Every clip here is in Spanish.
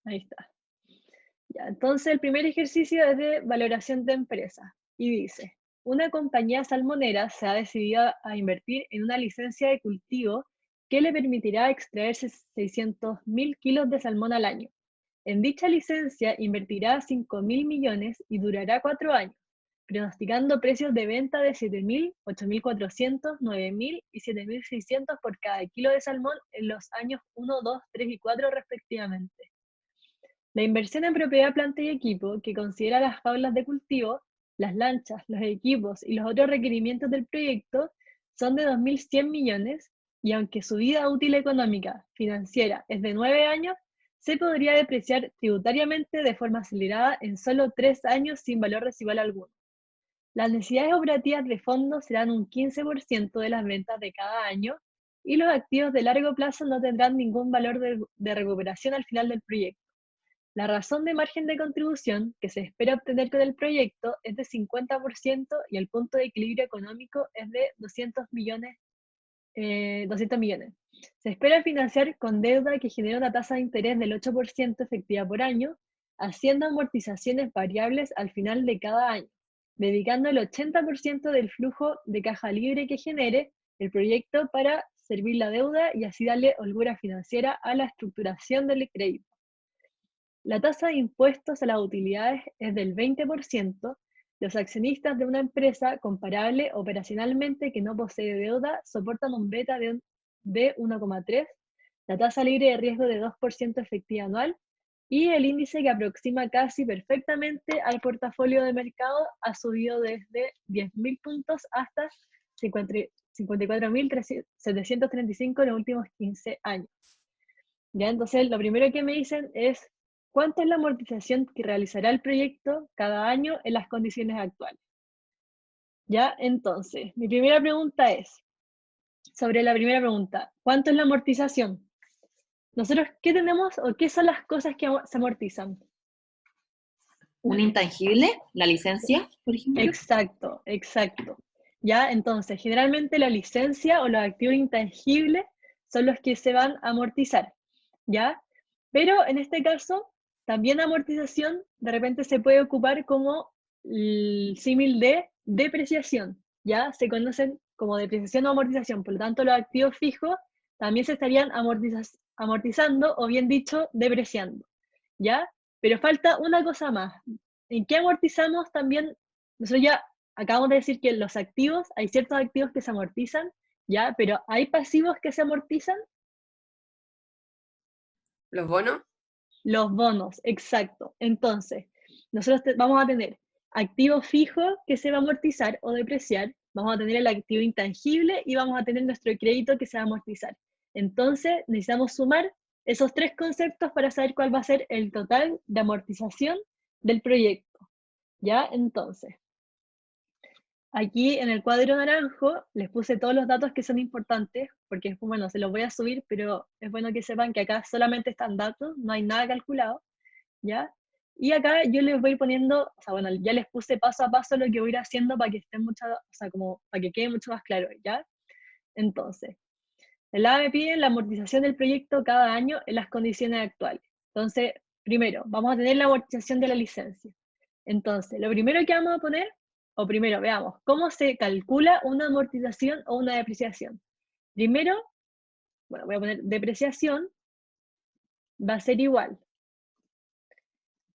Ahí está. Ya, entonces el primer ejercicio es de valoración de empresa y dice, una compañía salmonera se ha decidido a invertir en una licencia de cultivo que le permitirá extraer 600.000 kilos de salmón al año. En dicha licencia invertirá 5.000 millones y durará 4 años, pronosticando precios de venta de 7.000, 8.400, 9.000 y 7.600 por cada kilo de salmón en los años 1, 2, 3 y 4 respectivamente. La inversión en propiedad, planta y equipo, que considera las jaulas de cultivo, las lanchas, los equipos y los otros requerimientos del proyecto, son de 2.100 millones y aunque su vida útil económica financiera es de 9 años, se podría depreciar tributariamente de forma acelerada en solo 3 años sin valor residual alguno. Las necesidades operativas de fondos serán un 15% de las ventas de cada año y los activos de largo plazo no tendrán ningún valor de recuperación al final del proyecto. La razón de margen de contribución que se espera obtener con el proyecto es de 50% y el punto de equilibrio económico es de 200 millones. Se espera financiar con deuda que genera una tasa de interés del 8% efectiva por año, haciendo amortizaciones variables al final de cada año, dedicando el 80% del flujo de caja libre que genere el proyecto para servir la deuda y así darle holgura financiera a la estructuración del crédito. La tasa de impuestos a las utilidades es del 20%. Los accionistas de una empresa comparable operacionalmente que no posee deuda soportan un beta de 1,3, la tasa libre de riesgo de 2% efectiva anual y el índice que aproxima casi perfectamente al portafolio de mercado ha subido desde 10.000 puntos hasta 54.735 en los últimos 15 años. ¿Ya? Entonces, lo primero que me dicen es cuánto es la amortización que realizará el proyecto cada año en las condiciones actuales. ¿Ya? Entonces, mi primera pregunta es, sobre la primera pregunta, ¿cuánto es la amortización? Nosotros, ¿qué tenemos o qué son las cosas que se amortizan? ¿Un intangible? ¿La licencia, por ejemplo? Exacto, exacto. ¿Ya? Entonces, generalmente la licencia o los activos intangibles son los que se van a amortizar. ¿Ya? Pero en este caso, también amortización de repente se puede ocupar como el símil de depreciación, ¿ya? Se conocen como depreciación o amortización, por lo tanto los activos fijos también se estarían amortizando o bien dicho, depreciando, ¿ya? Pero falta una cosa más. ¿En qué amortizamos también? Nosotros ya acabamos de decir que los activos, hay ciertos activos que se amortizan, ¿ya? Pero ¿hay pasivos que se amortizan? ¿Los bonos? Los bonos, exacto. Entonces, nosotros vamos a tener activo fijo que se va a amortizar o depreciar, vamos a tener el activo intangible y vamos a tener nuestro crédito que se va a amortizar. Entonces, necesitamos sumar esos tres conceptos para saber cuál va a ser el total de amortización del proyecto. ¿Ya? Entonces, aquí en el cuadro naranjo les puse todos los datos que son importantes, porque bueno, se los voy a subir, pero es bueno que sepan que acá solamente están datos, no hay nada calculado. ¿Ya? Y acá yo les voy poniendo, o sea, bueno, ya les puse paso a paso lo que voy a ir haciendo para que estén mucho, o sea, como para que quede mucho más claro, ¿ya? Entonces, el A me pide la amortización del proyecto cada año en las condiciones actuales. Entonces, primero, vamos a tener la amortización de la licencia. Entonces, lo primero que vamos a poner, o primero, veamos, ¿cómo se calcula una amortización o una depreciación? Primero, bueno, voy a poner depreciación, va a ser igual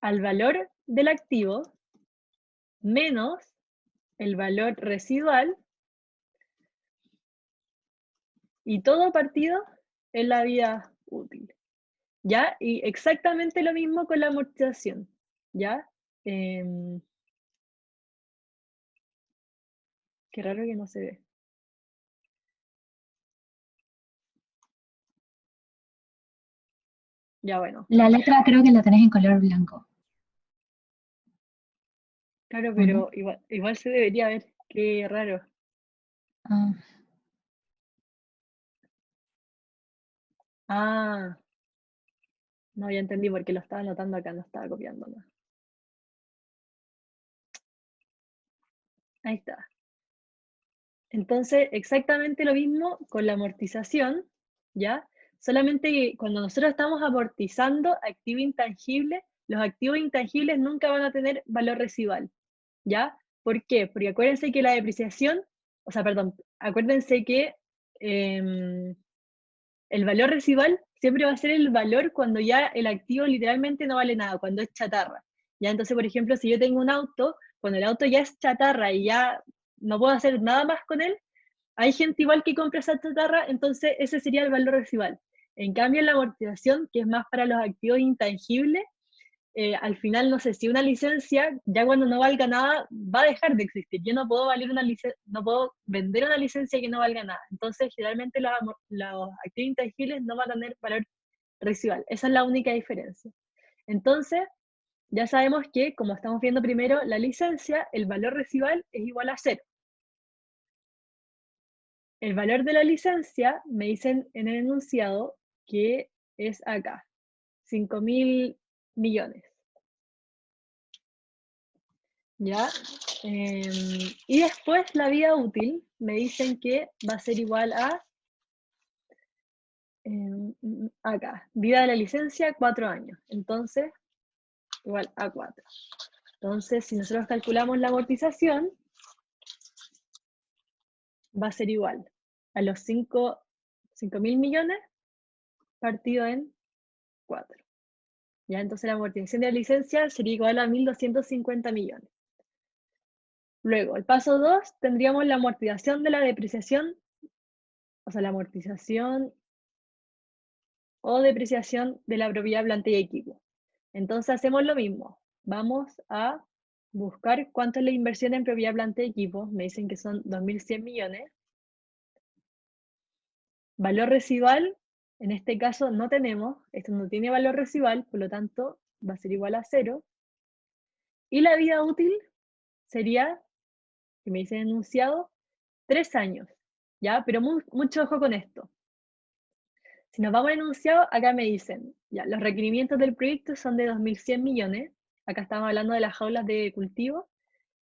al valor del activo menos el valor residual y todo partido en la vida útil. ¿Ya? Y exactamente lo mismo con la amortización. ¿Ya? Qué raro que no se ve. Ya bueno. La letra creo que la tenés en color blanco, Claro, ¿o no? pero igual se debería ver. Qué raro. Ah, Ah, no, ya entendí porque lo estaba anotando acá, no estaba copiando. No. Ahí está. Entonces, exactamente lo mismo con la amortización, ¿ya? solamente que cuando nosotros estamos amortizando activo intangible, los activos intangibles nunca van a tener valor residual, ¿ya? ¿Por qué? Porque acuérdense que la depreciación, acuérdense que el valor residual siempre va a ser el valor cuando ya el activo literalmente no vale nada, cuando es chatarra. Ya, entonces, por ejemplo, si yo tengo un auto, cuando el auto ya es chatarra y ya no puedo hacer nada más con él, hay gente igual que compra esa chatarra, entonces ese sería el valor residual. En cambio, en la amortización, que es más para los activos intangibles, al final, no sé, si una licencia, ya cuando no valga nada, va a dejar de existir. Yo no puedo no puedo vender una licencia que no valga nada. Entonces, generalmente los activos intangibles no van a tener valor residual. Esa es la única diferencia. Entonces, ya sabemos que, como estamos viendo primero, la licencia, el valor residual es igual a 0. El valor de la licencia, me dicen en el enunciado, que es acá, 5.000 millones. ¿Ya? Y después la vida útil, me dicen que va a ser igual a, acá, vida de la licencia, 4 años. Entonces, igual a 4. Entonces, si nosotros calculamos la amortización, va a ser igual a los 5.000 millones partido en 4. ¿Ya? Entonces la amortización de la licencia sería igual a 1.250 millones. Luego, el paso 2, tendríamos la amortización de la depreciación, o sea, la amortización o depreciación de la propiedad, planta y equipo. Entonces hacemos lo mismo. Vamos a buscar cuánto es la inversión en propiedad, planta y equipo. Me dicen que son 2.100 millones. Valor residual, en este caso no tenemos. Esto no tiene valor residual, por lo tanto va a ser igual a 0. Y la vida útil sería, que me dicen enunciado, 3 años. ¿Ya? Pero mucho ojo con esto. Si nos vamos al enunciado, acá me dicen, ya, los requerimientos del proyecto son de 2.100 millones. Acá estamos hablando de las jaulas de cultivo.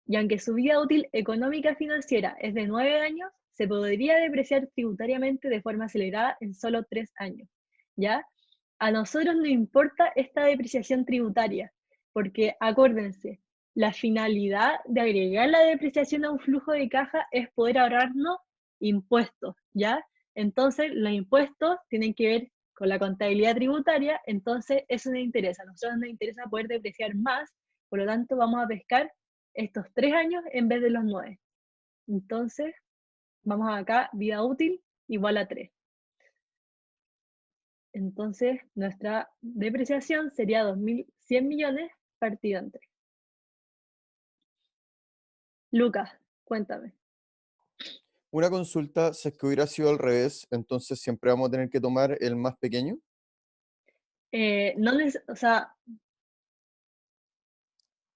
Y aunque su vida útil económica financiera es de 9 años, se podría depreciar tributariamente de forma acelerada en solo 3 años. ¿Ya? A nosotros nos importa esta depreciación tributaria, porque acuérdense, la finalidad de agregar la depreciación a un flujo de caja es poder ahorrarnos impuestos, ¿ya? Entonces, los impuestos tienen que ver con la contabilidad tributaria, entonces eso nos interesa. A nosotros nos interesa poder depreciar más, por lo tanto vamos a pescar estos 3 años en vez de los 9. Entonces, vamos acá, vida útil igual a 3. Entonces, nuestra depreciación sería 2.100 millones partido en 3. Lucas, cuéntame. Una consulta, si es que hubiera sido al revés, entonces siempre vamos a tener que tomar el más pequeño. O sea,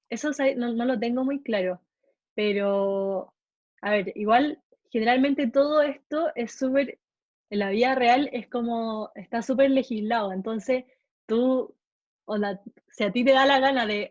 eso no lo tengo muy claro, pero, a ver, igual, generalmente todo esto es súper, en la vida real es como, está súper legislado, entonces tú, si a ti te da la gana de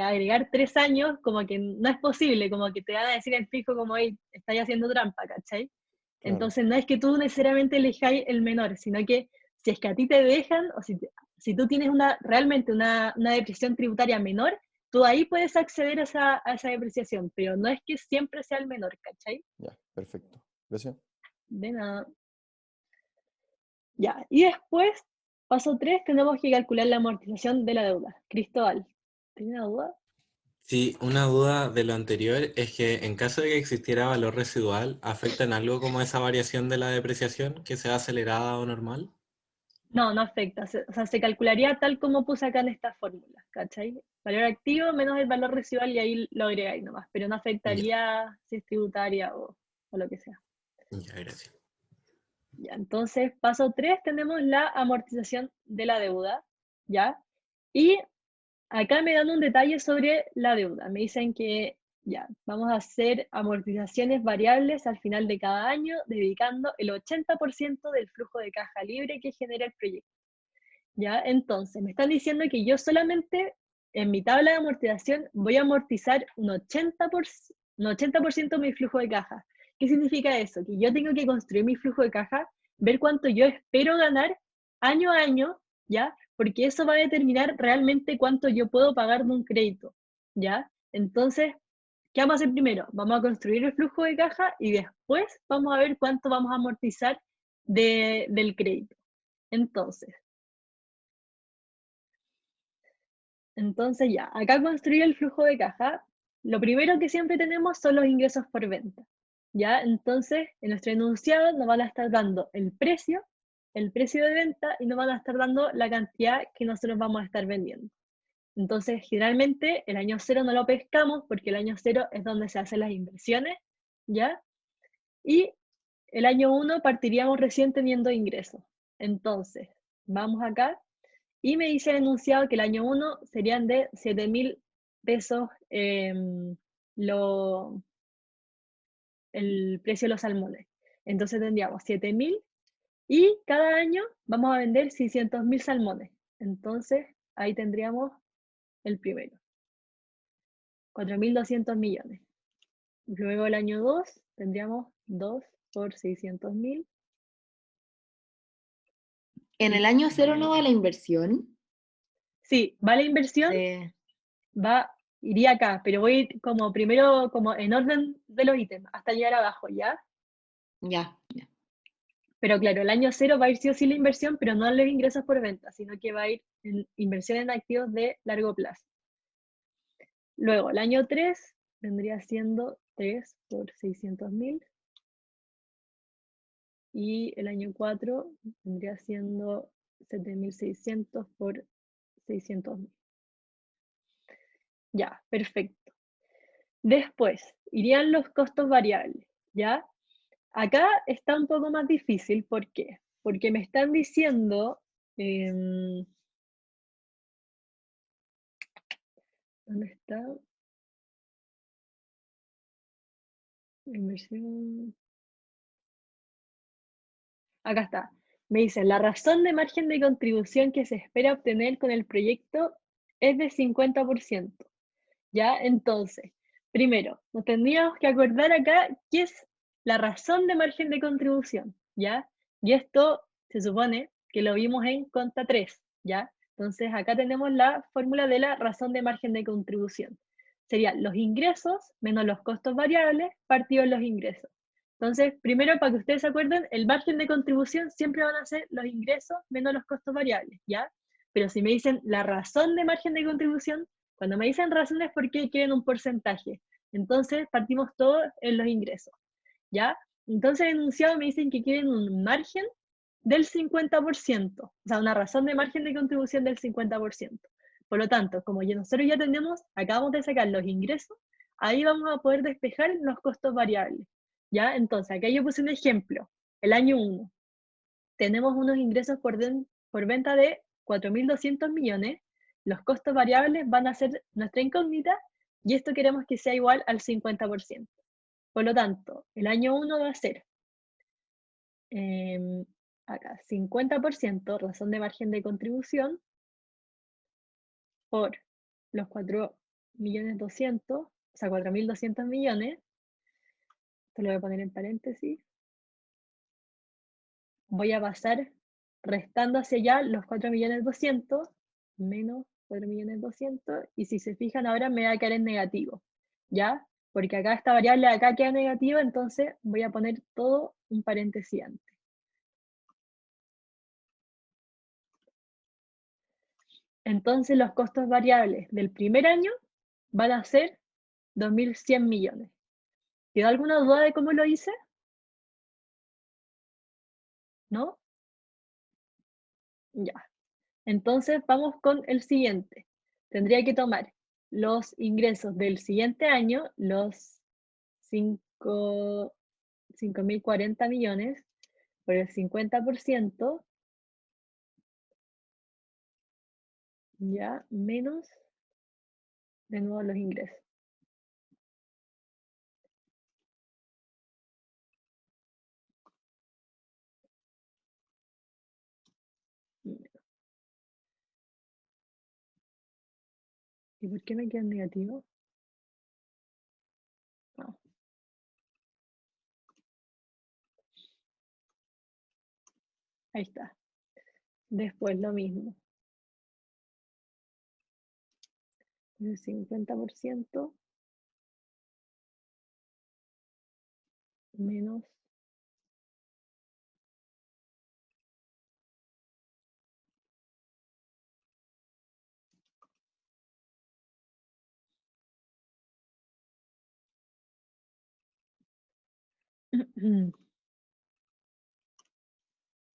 agregar 3 años, como que no es posible, como que te van a decir en fijo como, hey, estáis haciendo trampa, ¿cachai? Claro. Entonces no es que tú necesariamente elijáis el menor, sino que si es que a ti te dejan, o si tú tienes realmente una depreciación tributaria menor, tú ahí puedes acceder a esa depreciación, pero no es que siempre sea el menor, ¿cachai? Ya, perfecto. Gracias. De nada. Ya, y después, paso 3, tenemos que calcular la amortización de la deuda. Cristóbal, ¿tienes una duda? Sí, una duda de lo anterior es que en caso de que existiera valor residual, ¿afecta en algo como esa variación de la depreciación, que sea acelerada o normal? No, no afecta. O sea, se calcularía tal como puse acá en esta fórmula, ¿cachai? Valor activo menos el valor residual y ahí lo agregáis nomás, pero no Ya, afectaría si es tributaria o lo que sea. ya, gracias. Ya, entonces, paso 3, tenemos la amortización de la deuda, ¿ya? Y acá me dan un detalle sobre la deuda. Me dicen que ya, vamos a hacer amortizaciones variables al final de cada año, dedicando el 80% del flujo de caja libre que genera el proyecto. ¿Ya? Entonces, me están diciendo que yo solamente en mi tabla de amortización voy a amortizar un 80% de mi flujo de caja. ¿Qué significa eso? Que yo tengo que construir mi flujo de caja, ver cuánto yo espero ganar año a año, ¿ya? Porque eso va a determinar realmente cuánto yo puedo pagar de un crédito, ¿ya? Entonces, ¿qué vamos a hacer primero? Vamos a construir el flujo de caja y después vamos a ver cuánto vamos a amortizar del crédito. Entonces ya, acá construir el flujo de caja, lo primero que siempre tenemos son los ingresos por venta, ¿ya? Entonces, en nuestro enunciado nos van a estar dando el precio de venta y nos van a estar dando la cantidad que nosotros vamos a estar vendiendo. Entonces, generalmente el año cero no lo pescamos porque el año cero es donde se hacen las inversiones, ¿ya? Y el año 1 partiríamos recién teniendo ingresos. Entonces, vamos acá y me dice el enunciado que el año 1 serían de 7.000 pesos el precio de los salmones. Entonces tendríamos 7.000 y cada año vamos a vender 600.000 salmones. Entonces ahí tendríamos el primero, 4.200 millones. Luego el año 2 tendríamos 2 por 600.000. En el año 0 no va la inversión. Sí, va la inversión, iría acá, pero voy como primero como en orden de los ítems, hasta llegar abajo, ¿ya? Ya. Pero claro, el año 0 va a ir sí o sí la inversión, pero no en los ingresos por venta, sino que va a ir en inversión en activos de largo plazo. Luego, el año 3 vendría siendo 3 por 600.000. Y el año 4 vendría siendo 7.600 por 600.000. Ya, perfecto. Después, irían los costos variables, ¿ya? Acá está un poco más difícil, ¿por qué? Porque me están diciendo, ¿dónde está? Inversión. Acá está. Me dicen, la razón de margen de contribución que se espera obtener con el proyecto es de 50%. ¿Ya? Entonces, primero, nos tendríamos que acordar acá qué es la razón de margen de contribución, ¿ya? Y esto se supone que lo vimos en conta 3, ¿ya? Entonces, acá tenemos la fórmula de la razón de margen de contribución. Serían los ingresos menos los costos variables partidos los ingresos. Entonces, primero, para que ustedes se acuerden, el margen de contribución siempre van a ser los ingresos menos los costos variables, ¿ya? Pero si me dicen la razón de margen de contribución, cuando me dicen razones, ¿por qué quieren un porcentaje? Entonces, partimos todo en los ingresos, ¿ya? Entonces, en enunciado me dicen que quieren un margen del 50%, o sea, una razón de margen de contribución del 50%. Por lo tanto, como ya nosotros ya tenemos, acabamos de sacar los ingresos, ahí vamos a poder despejar los costos variables, ¿ya? Entonces, acá yo puse un ejemplo, el año 1. Tenemos unos ingresos por venta de 4.200 millones, los costos variables van a ser nuestra incógnita y esto queremos que sea igual al 50%. Por lo tanto, el año 1 va a ser acá 50% razón de margen de contribución por los 4.200.000, o sea, 4.200 millones. Esto lo voy a poner en paréntesis. Voy a pasar restando hacia allá los 4.200.000 menos 4.200.000, y si se fijan ahora me va a quedar en negativo, ¿ya? Porque acá esta variable de acá queda negativa, entonces voy a poner todo un paréntesis antes. Entonces los costos variables del primer año van a ser 2.100 millones. ¿Quedó alguna duda de cómo lo hice? ¿No? Ya. Entonces vamos con el siguiente. Tendría que tomar los ingresos del siguiente año, los 5.040 millones, por el 50%, ya, menos, de nuevo, los ingresos. ¿Y por qué me queda negativo? No. Ahí está. Después lo mismo. El 50% menos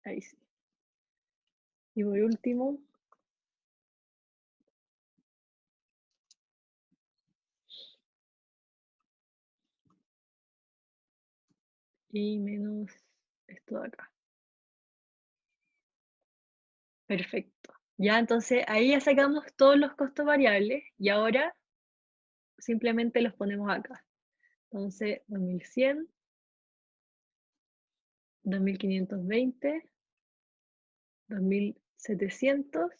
ahí sí. Y por último, y menos esto de acá. Perfecto. Ya, entonces ahí ya sacamos todos los costos variables y ahora simplemente los ponemos acá. Entonces, 2100, 2520, 2700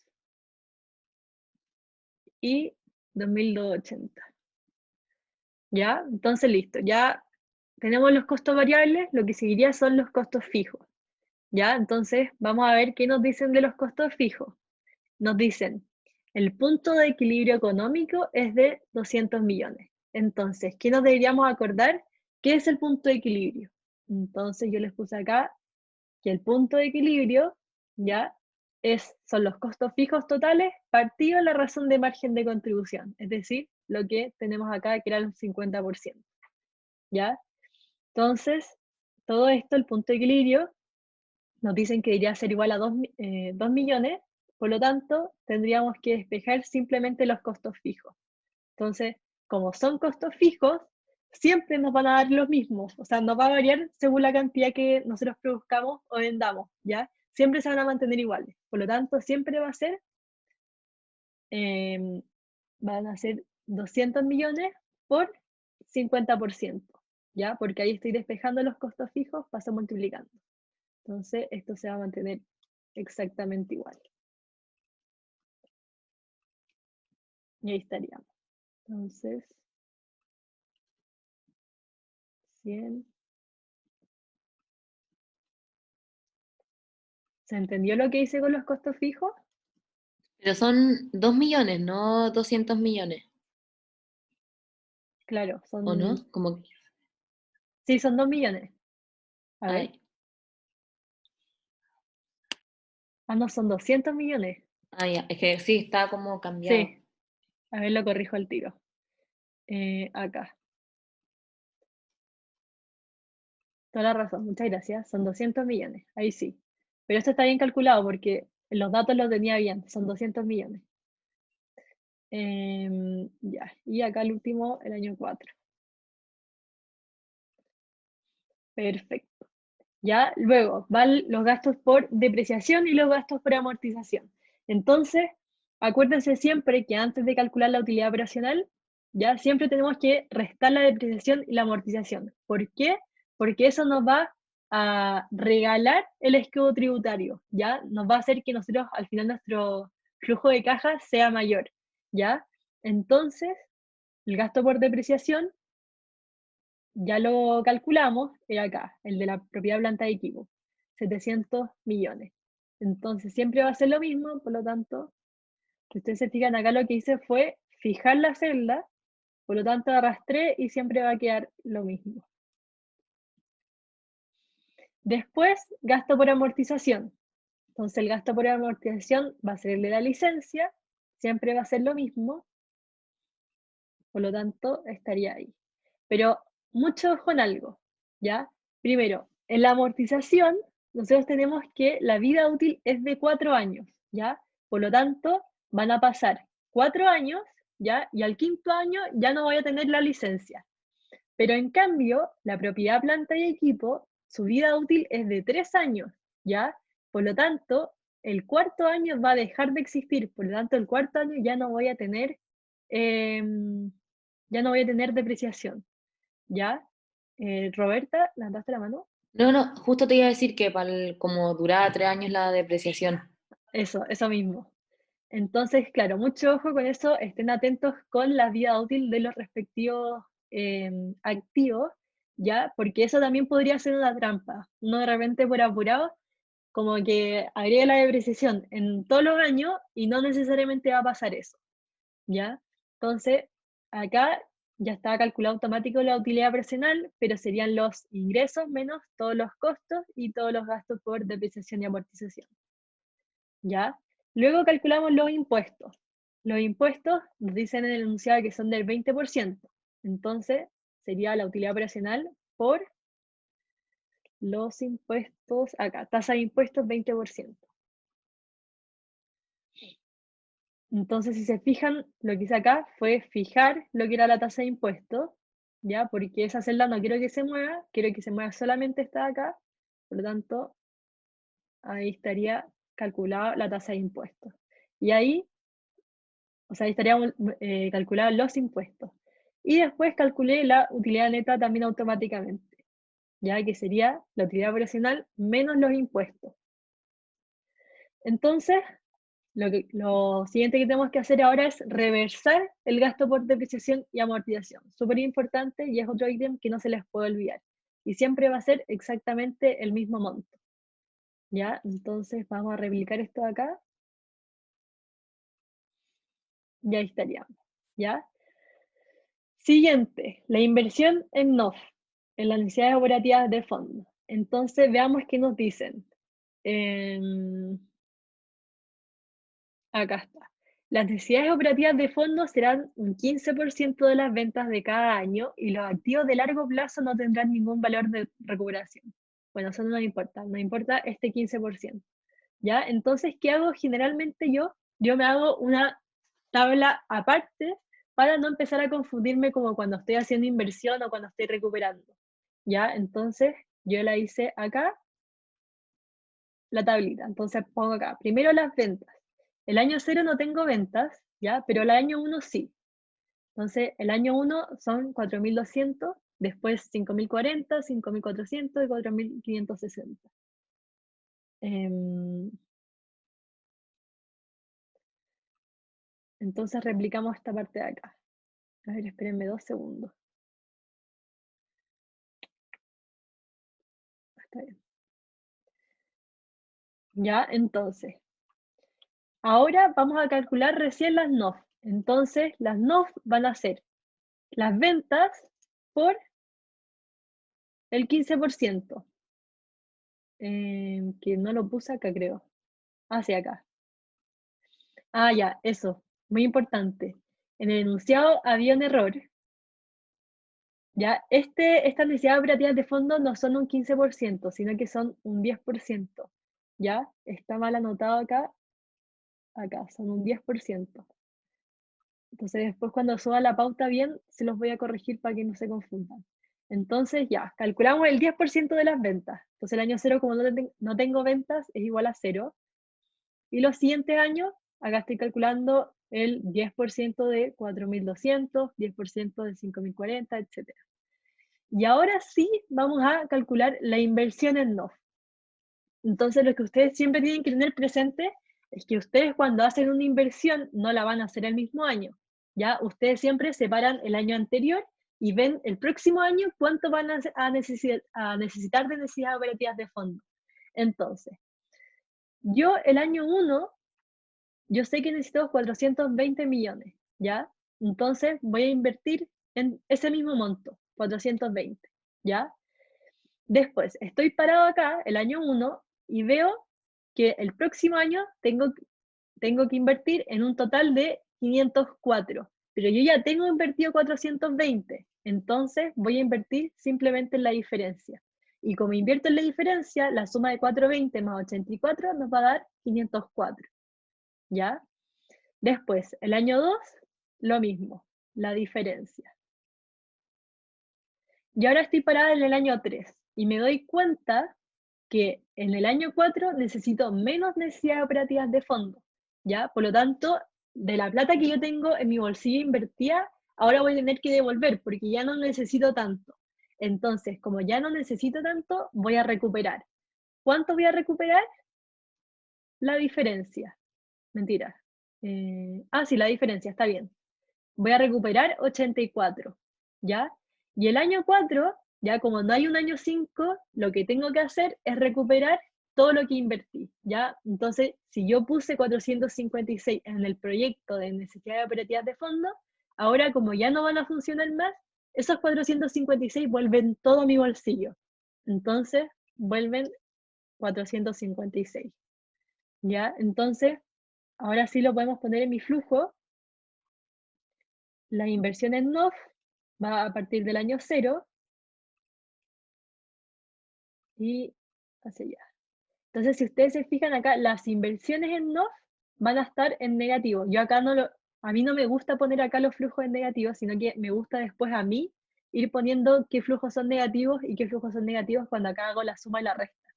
y 2280. ¿Ya? Entonces, listo. Ya tenemos los costos variables, lo que seguiría son los costos fijos. ¿Ya? Entonces, vamos a ver qué nos dicen de los costos fijos. Nos dicen, el punto de equilibrio económico es de 200 millones. Entonces, ¿qué nos deberíamos acordar? ¿Qué es el punto de equilibrio? Entonces, yo les puse acá que el punto de equilibrio, ¿ya? Son los costos fijos totales partido la razón de margen de contribución, es decir, lo que tenemos acá que era el 50%, ¿ya? Entonces, todo esto, el punto de equilibrio, nos dicen que debería ser igual a 2 millones, por lo tanto, tendríamos que despejar simplemente los costos fijos. Entonces, como son costos fijos, siempre nos van a dar los mismos, o sea, no va a variar según la cantidad que nosotros produzcamos o vendamos, ¿ya? Siempre se van a mantener iguales. Por lo tanto, siempre va a ser, van a ser 200 millones por 50%, ¿ya? Porque ahí estoy despejando los costos fijos, paso multiplicando. Entonces, esto se va a mantener exactamente igual. Y ahí estaríamos. Entonces, 100. ¿Se entendió lo que hice con los costos fijos? Pero son 2 millones, no 200 millones, Claro, ¿o no? son, Como, sí, son 2 millones. A ver. ay, Ah, no, son 200 millones. ya, es que sí, está como cambiado. Sí, a ver, lo corrijo al tiro. Acá. Toda la razón, muchas gracias. Son 200 millones, ahí sí. Pero esto está bien calculado porque los datos los tenía bien, son 200 millones. Ya, y acá el último, el año 4. Perfecto. Ya, luego van los gastos por depreciación y los gastos por amortización. Entonces, acuérdense siempre que antes de calcular la utilidad operacional, ya siempre tenemos que restar la depreciación y la amortización. ¿Por qué? Porque eso nos va a regalar el escudo tributario, ¿ya? Nos va a hacer que nosotros al final nuestro flujo de caja sea mayor, ¿ya? Entonces, el gasto por depreciación ya lo calculamos, era acá, el de la propiedad planta de equipo, 700 millones. Entonces siempre va a ser lo mismo, por lo tanto, que ustedes se fijan acá lo que hice fue fijar la celda, por lo tanto arrastré y siempre va a quedar lo mismo. Después, gasto por amortización. Entonces el gasto por amortización va a ser el de la licencia, siempre va a ser lo mismo, por lo tanto estaría ahí. Pero mucho ojo en algo, ¿ya? Primero, en la amortización, nosotros tenemos que la vida útil es de 4 años, ¿ya? Por lo tanto, van a pasar 4 años, ¿ya? Y al 5.º año ya no voy a tener la licencia. Pero en cambio, la propiedad planta y equipo, su vida útil es de 3 años, ¿ya? Por lo tanto, el 4.º año va a dejar de existir, por lo tanto, el 4.º año ya no voy a tener, ya no voy a tener depreciación, ¿ya? Roberta, ¿levantaste la mano? No, no, justo te iba a decir que como duraba 3 años la depreciación. Eso mismo. Entonces, claro, mucho ojo con eso, estén atentos con la vida útil de los respectivos activos, ¿ya? Porque eso también podría ser una trampa. Uno de repente por apurado como que agrega la depreciación en todos los años y no necesariamente va a pasar eso, ¿ya? Entonces, acá ya está calculado automático la utilidad personal, pero serían los ingresos menos todos los costos y todos los gastos por depreciación y amortización, ¿ya? Luego calculamos los impuestos. Los impuestos nos dicen en el enunciado que son del 20%, entonces sería la utilidad operacional por los impuestos, acá, tasa de impuestos 20%. Entonces, si se fijan, lo que hice acá fue fijar lo que era la tasa de impuestos, ¿ya? Porque esa celda no quiero que se mueva, quiero que se mueva solamente esta de acá, por lo tanto, ahí estaría calculada la tasa de impuestos. Y ahí, o sea, ahí estarían calculados los impuestos. Y después calculé la utilidad neta también automáticamente, ya que sería la utilidad operacional menos los impuestos. Entonces, lo siguiente que tenemos que hacer ahora es reversar el gasto por depreciación y amortización. Súper importante y es otro ítem que no se les puede olvidar. Y siempre va a ser exactamente el mismo monto. ¿Ya? Entonces vamos a replicar esto de acá. Y ahí estaríamos. ¿Ya? Siguiente, la inversión en NOF, en las necesidades operativas de fondo. Entonces veamos qué nos dicen. Acá está. Las necesidades operativas de fondos serán un 15% de las ventas de cada año y los activos de largo plazo no tendrán ningún valor de recuperación. Bueno, eso no nos importa, nos importa este 15%. ¿Ya? Entonces, ¿qué hago generalmente yo? Yo me hago una tabla aparte para no empezar a confundirme como cuando estoy haciendo inversión o cuando estoy recuperando. ¿Ya? Entonces, yo la hice acá, la tablita. Entonces pongo acá, primero las ventas. El año 0 no tengo ventas, ¿ya? Pero el año 1 sí. Entonces, el año 1 son 4.200, después 5.040, 5.400 y 4.560. Entonces replicamos esta parte de acá. A ver, espérenme 2 segundos. Está bien. Ya, entonces. Ahora vamos a calcular recién las NOF. Entonces, las NOF van a ser las ventas por el 15%. Que no lo puse acá, creo. Hacia acá. Ah, ya, eso. Muy importante. En el enunciado había un error. Ya, estas necesidades operativas de fondo no son un 15%, sino que son un 10%. Ya, está mal anotado acá. Acá, son un 10%. Entonces después cuando suba la pauta bien, se los voy a corregir para que no se confundan. Entonces ya, calculamos el 10% de las ventas. Entonces el año 0, como no tengo ventas, es igual a 0. Y los siguientes años, acá estoy calculando el 10% de 4.200, 10% de 5.040, etc. Y ahora sí vamos a calcular la inversión en NOF. Entonces lo que ustedes siempre tienen que tener presente es que ustedes cuando hacen una inversión no la van a hacer el mismo año. ¿Ya? Ustedes siempre separan el año anterior y ven el próximo año cuánto van a necesitar de necesidades operativas de fondo. Entonces, yo el año 1, yo sé que necesito 420 millones, ¿ya? Entonces voy a invertir en ese mismo monto, 420, ¿ya? Después, estoy parado acá, el año 1, y veo que el próximo año tengo que invertir en un total de 504, pero yo ya tengo invertido 420, entonces voy a invertir simplemente en la diferencia. Y como invierto en la diferencia, la suma de 420 más 84 nos va a dar 504, ¿ya? Después, el año 2, lo mismo, la diferencia. Y ahora estoy parada en el año 3 y me doy cuenta que en el año 4 necesito menos necesidades operativas de fondo, ¿ya? Por lo tanto, de la plata que yo tengo en mi bolsillo invertida, ahora voy a tener que devolver porque ya no necesito tanto. Entonces, como ya no necesito tanto, voy a recuperar. ¿Cuánto voy a recuperar? La diferencia. Mentira. Sí, la diferencia, está bien. Voy a recuperar 84, ¿ya? Y el año 4, ya como no hay un año 5, lo que tengo que hacer es recuperar todo lo que invertí, ¿ya? Entonces, si yo puse 456 en el proyecto de necesidades operativas de fondo, ahora como ya no van a funcionar más, esos 456 vuelven todo a mi bolsillo. Entonces, vuelven 456, ¿ya? Entonces, ahora sí lo podemos poner en mi flujo. La inversión en NOF va a partir del año 0 y hacia allá. Entonces, si ustedes se fijan acá, las inversiones en NOF van a estar en negativo. Yo acá a mí no me gusta poner acá los flujos en negativo, sino que me gusta después a mí ir poniendo qué flujos son negativos y qué flujos son negativos cuando acá hago la suma y la resta,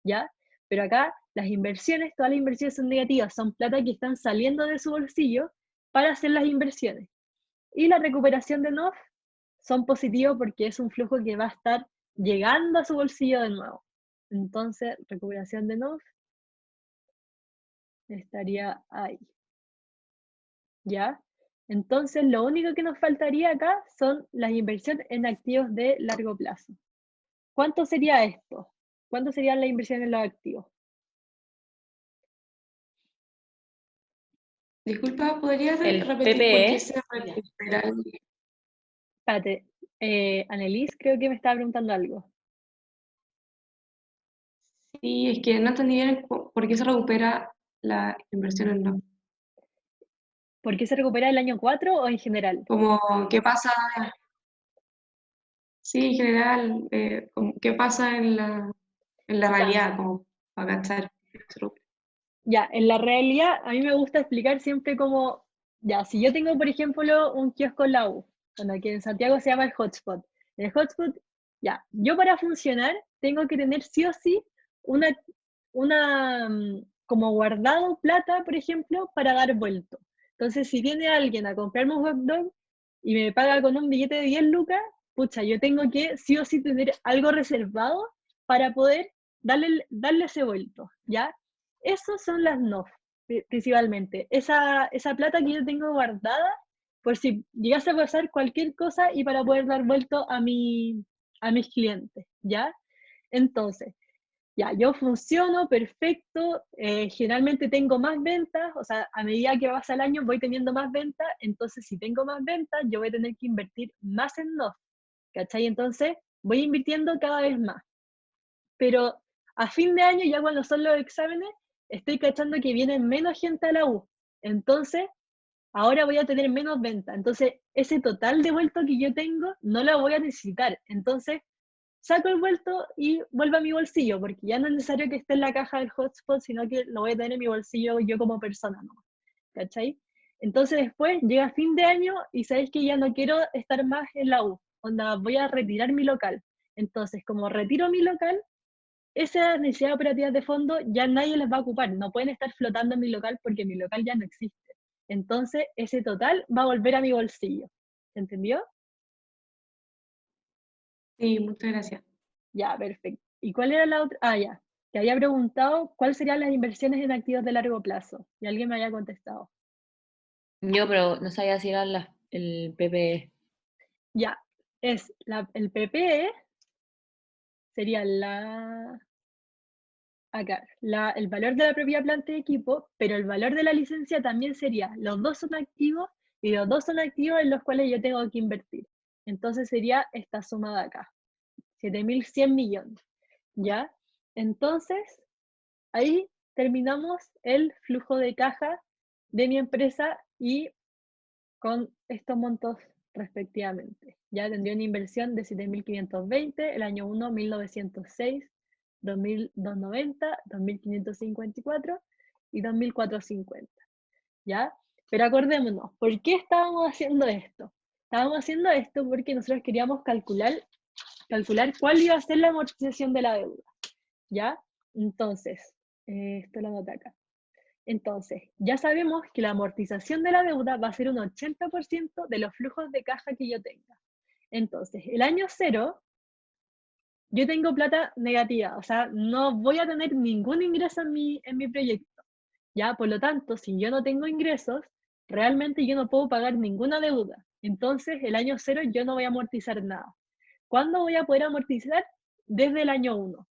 ¿ya? Pero acá las inversiones, todas las inversiones son negativas, son plata que están saliendo de su bolsillo para hacer las inversiones. Y la recuperación de NOF son positivos porque es un flujo que va a estar llegando a su bolsillo de nuevo. Entonces, recuperación de NOF estaría ahí. ¿Ya? Entonces, lo único que nos faltaría acá son las inversiones en activos de largo plazo. ¿Cuánto sería esto? ¿Cuánto serían las inversiones en los activos? Disculpa, ¿podrías El repetir por PPE. qué se recupera Espérate, Annelise creo que me estaba preguntando algo. Sí, es que no entendí bien por qué se recupera la inversión en NOF. ¿Por qué se recupera el año 4 o en general? Como, ¿qué pasa? Sí, en general, ¿qué pasa en la Ya. realidad? Como para cachar. Ya, en la realidad a mí me gusta explicar siempre como, ya, si yo tengo, por ejemplo, un kiosco en la U, bueno, que en Santiago se llama el hotspot. El hotspot, ya, yo para funcionar tengo que tener sí o sí como guardado plata, por ejemplo, para dar vuelto. Entonces, si viene alguien a comprarme un hot dog y me paga con un billete de 10 lucas, pucha, yo tengo que sí o sí tener algo reservado para poder darle ese vuelto, ¿ya? Esos son las NOF, principalmente. Esa plata que yo tengo guardada por si llegase a pasar cualquier cosa y para poder dar vuelto a mis clientes, ¿ya? Entonces, ya, yo funciono perfecto, generalmente tengo más ventas, o sea, a medida que pasa el año voy teniendo más ventas, entonces si tengo más ventas, yo voy a tener que invertir más en NOF, ¿cachai? Entonces, voy invirtiendo cada vez más. Pero a fin de año, ya cuando son los exámenes, estoy cachando que viene menos gente a la U. Entonces, ahora voy a tener menos venta. Entonces, ese total de vuelto que yo tengo, no lo voy a necesitar. Entonces, saco el vuelto y vuelvo a mi bolsillo, porque ya no es necesario que esté en la caja del hotspot, sino que lo voy a tener en mi bolsillo yo como persona, ¿no? ¿Cachai? Entonces después llega fin de año y sabéis que ya no quiero estar más en la U, onda, voy a retirar mi local. Entonces, como retiro mi local, esas necesidades operativas de fondo ya nadie las va a ocupar, no pueden estar flotando en mi local porque mi local ya no existe. Entonces, ese total va a volver a mi bolsillo. ¿Se entendió? Sí, muchas gracias. Ya, perfecto. ¿Y cuál era la otra? Ah, ya. Te había preguntado cuáles serían las inversiones en activos de largo plazo. Y alguien me había contestado. Yo, pero no sabía si era el PPE. Ya, el PPE sería acá, el valor de la propia planta de equipo, pero el valor de la licencia también sería, los dos son activos y los dos son activos en los cuales yo tengo que invertir. Entonces sería esta suma de acá, 7.100 millones, ¿ya? Entonces, ahí terminamos el flujo de caja de mi empresa y con estos montos respectivamente. Ya tendría una inversión de 7.520, el año 1, 1.906, 2.290, 2.554 y 2.450. ¿Ya? Pero acordémonos, ¿por qué estábamos haciendo esto? Estábamos haciendo esto porque nosotros queríamos calcular cuál iba a ser la amortización de la deuda. ¿Ya? Entonces, esto lo anoté acá. Entonces, ya sabemos que la amortización de la deuda va a ser un 80% de los flujos de caja que yo tenga. Entonces, el año 0, yo tengo plata negativa, o sea, no voy a tener ningún ingreso en mi proyecto. ¿Ya? Por lo tanto, si yo no tengo ingresos, realmente yo no puedo pagar ninguna deuda. Entonces, el año 0 yo no voy a amortizar nada. ¿Cuándo voy a poder amortizar? Desde el año 1.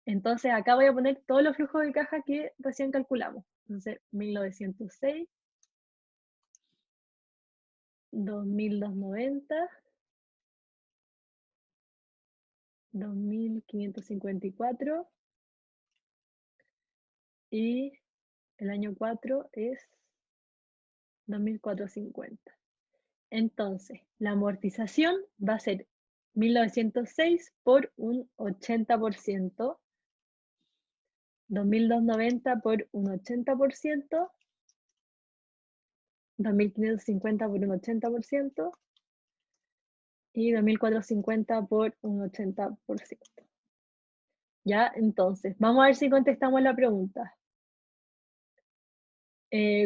Entonces acá voy a poner todos los flujos de caja que recién calculamos. Entonces 1906, 2290, 2554 y el año 4 es 2450. Entonces, la amortización va a ser 1906 por un 80%, 2290 por un 80%, 2550 por un 80% y 2450 por un 80%. ¿Ya? Entonces, vamos a ver si contestamos la pregunta.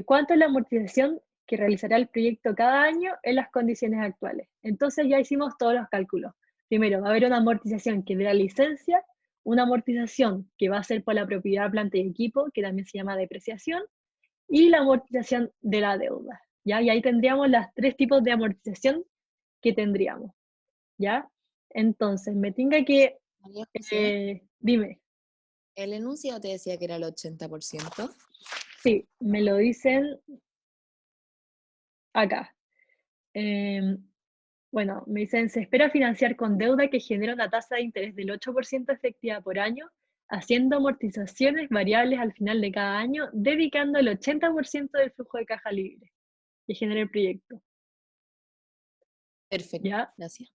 ¿Cuánto es la amortización que realizará el proyecto cada año en las condiciones actuales? Entonces ya hicimos todos los cálculos. Primero, va a haber una amortización que es de la licencia, una amortización que va a ser por la propiedad, planta y equipo, que también se llama depreciación, y la amortización de la deuda. ¿Ya? Y ahí tendríamos los 3 tipos de amortización que tendríamos. ¿Ya? Entonces, me tenga que... María José, dime. ¿el enunciado te decía que era el 80%? Sí, me lo dicen acá. Bueno, me dicen, se espera financiar con deuda que genera una tasa de interés del 8% efectiva por año, haciendo amortizaciones variables al final de cada año, dedicando el 80% del flujo de caja libre que genera el proyecto. Perfecto, ¿Ya? gracias.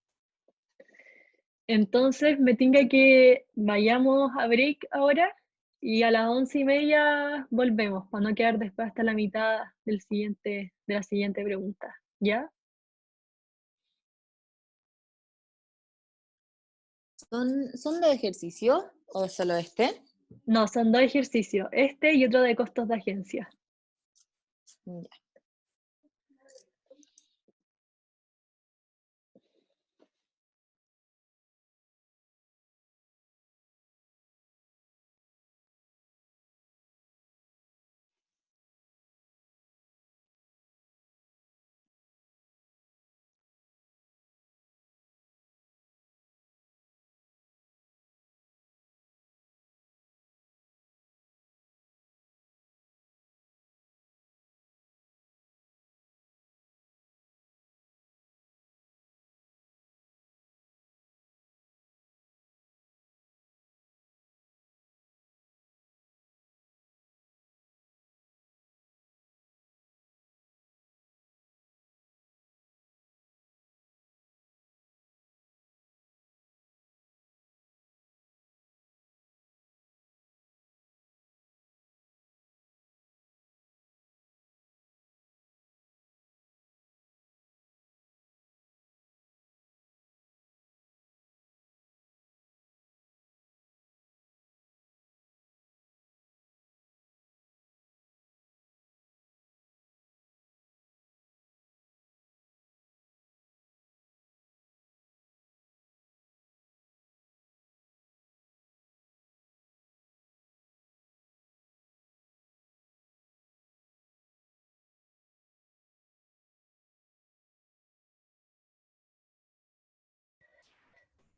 Entonces, me tinca que vayamos a break ahora y a las 11:30 volvemos, para no quedar después hasta la mitad de la siguiente pregunta. ¿Ya? ¿Son de ejercicio o solo este? No, son 2 ejercicios, este y otro de costos de agencia. Ya.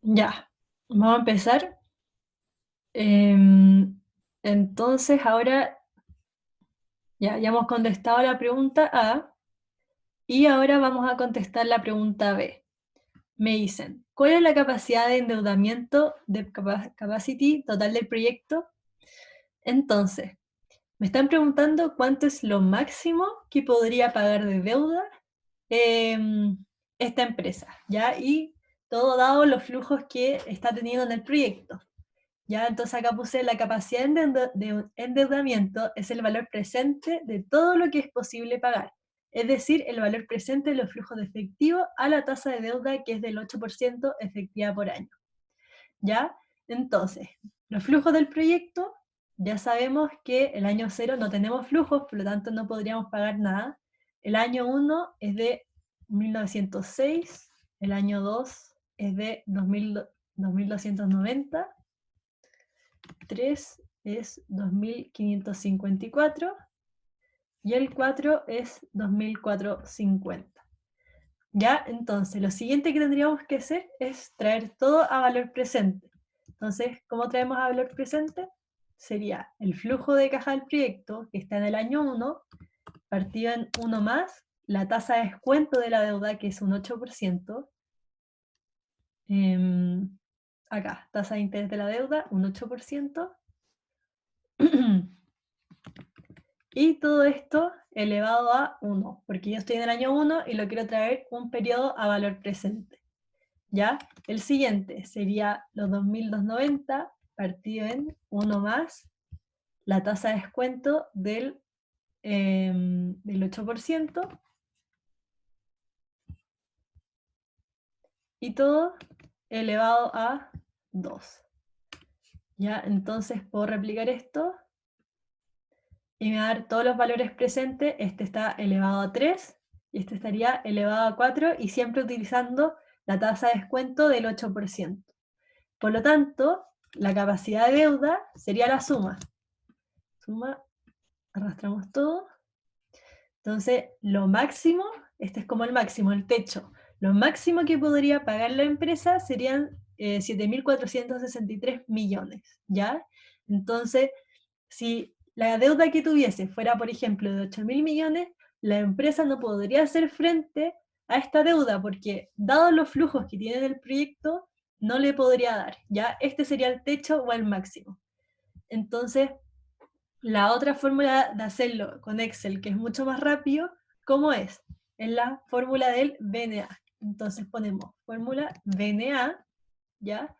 Ya, vamos a empezar. Entonces, ahora ya hemos contestado la pregunta A y ahora vamos a contestar la pregunta B. Me dicen, ¿cuál es la capacidad de endeudamiento de capacity total del proyecto? Entonces, me están preguntando cuánto es lo máximo que podría pagar de deuda esta empresa, ¿ya? Y todo dado los flujos que está teniendo en el proyecto. ¿Ya? Entonces acá puse la capacidad de endeudamiento es el valor presente de todo lo que es posible pagar, es decir, el valor presente de los flujos de efectivo a la tasa de deuda que es del 8% efectiva por año. ¿Ya? Entonces, los flujos del proyecto, ya sabemos que el año 0 no tenemos flujos, por lo tanto no podríamos pagar nada. El año 1 es de 1906, el año 2 es de 2290, 3 es 2554 y el 4 es 2450. ¿Ya? Entonces, lo siguiente que tendríamos que hacer es traer todo a valor presente. Entonces, ¿cómo traemos a valor presente? Sería el flujo de caja del proyecto, que está en el año 1, partido en 1 más la tasa de descuento de la deuda, que es un 8%. Acá, tasa de interés de la deuda, un 8%. Y todo esto elevado a 1, porque yo estoy en el año 1 y lo quiero traer un periodo a valor presente. ¿Ya? El siguiente sería los 2.290 partido en 1 más la tasa de descuento del 8%. Y todo elevado a 2. ¿Ya? Entonces puedo replicar esto y me va a dar todos los valores presentes. Este está elevado a 3 y este estaría elevado a 4 y siempre utilizando la tasa de descuento del 8%. Por lo tanto, la capacidad de deuda sería la suma. Suma, arrastramos todo. Entonces, lo máximo, este es como el máximo, el techo. Lo máximo que podría pagar la empresa serían 7.463 millones, ¿ya? Entonces, si la deuda que tuviese fuera, por ejemplo, de 8.000 millones, la empresa no podría hacer frente a esta deuda, porque dados los flujos que tiene el proyecto, no le podría dar, ¿ya? Este sería el techo o el máximo. Entonces, la otra fórmula de hacerlo con Excel, que es mucho más rápido, ¿cómo es? Es la fórmula del VNA. Entonces ponemos fórmula VNA, ¿ya?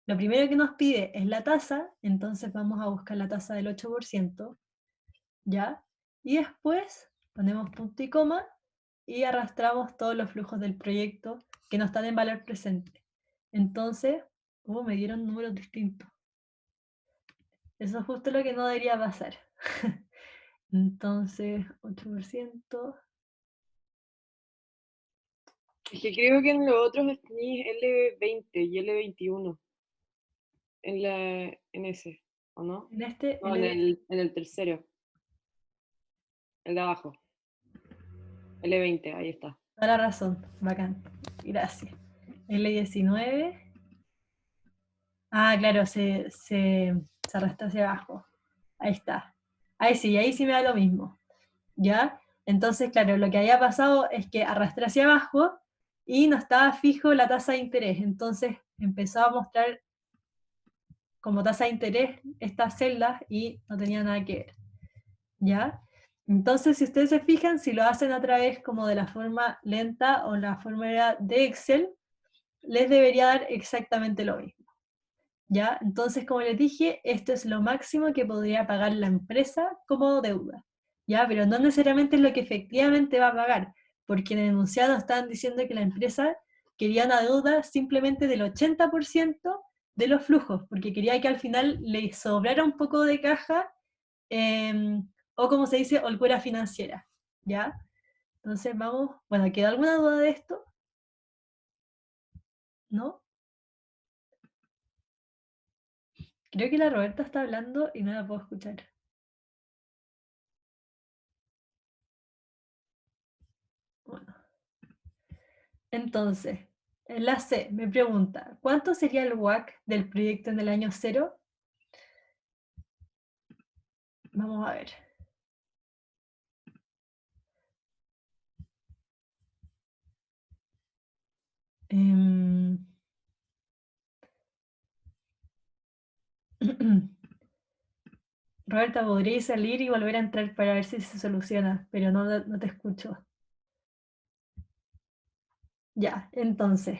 Lo primero que nos pide es la tasa, entonces vamos a buscar la tasa del 8%, ¿ya? Y después ponemos punto y coma y arrastramos todos los flujos del proyecto que no están en valor presente. Entonces, me dieron números distintos. Eso es justo lo que no debería pasar. Entonces, 8%. Es que creo que en los otros tenéis L20 y L21. En ese, ¿o no? En este, No, en el tercero. El de abajo. L20, ahí está. toda la razón, bacán. Gracias. L19. Ah, claro, se arrastra hacia abajo. Ahí está. Ahí sí me da lo mismo. ¿Ya? Entonces, claro, lo que había pasado es que arrastré hacia abajo y no estaba fijo la tasa de interés. Entonces empezó a mostrar como tasa de interés estas celdas y no tenía nada que ver. ¿Ya? Entonces, si ustedes se fijan, si lo hacen a través como de la forma lenta o la fórmula de Excel, les debería dar exactamente lo mismo. ¿Ya? Entonces, como les dije, esto es lo máximo que podría pagar la empresa como deuda. ¿Ya? Pero no necesariamente es lo que efectivamente va a pagar, porque en el enunciado estaban diciendo que la empresa quería una deuda simplemente del 80% de los flujos, porque quería que al final le sobrara un poco de caja, o como se dice, holgura financiera. ¿Ya? Entonces vamos, bueno, ¿queda alguna duda de esto? ¿No? Creo que la Roberta está hablando y no la puedo escuchar. Bueno. Entonces, en la C me pregunta, ¿cuánto sería el WACC del proyecto en el año 0? Vamos a ver. Roberta, podría salir y volver a entrar para ver si se soluciona, pero no te escucho. Ya, entonces,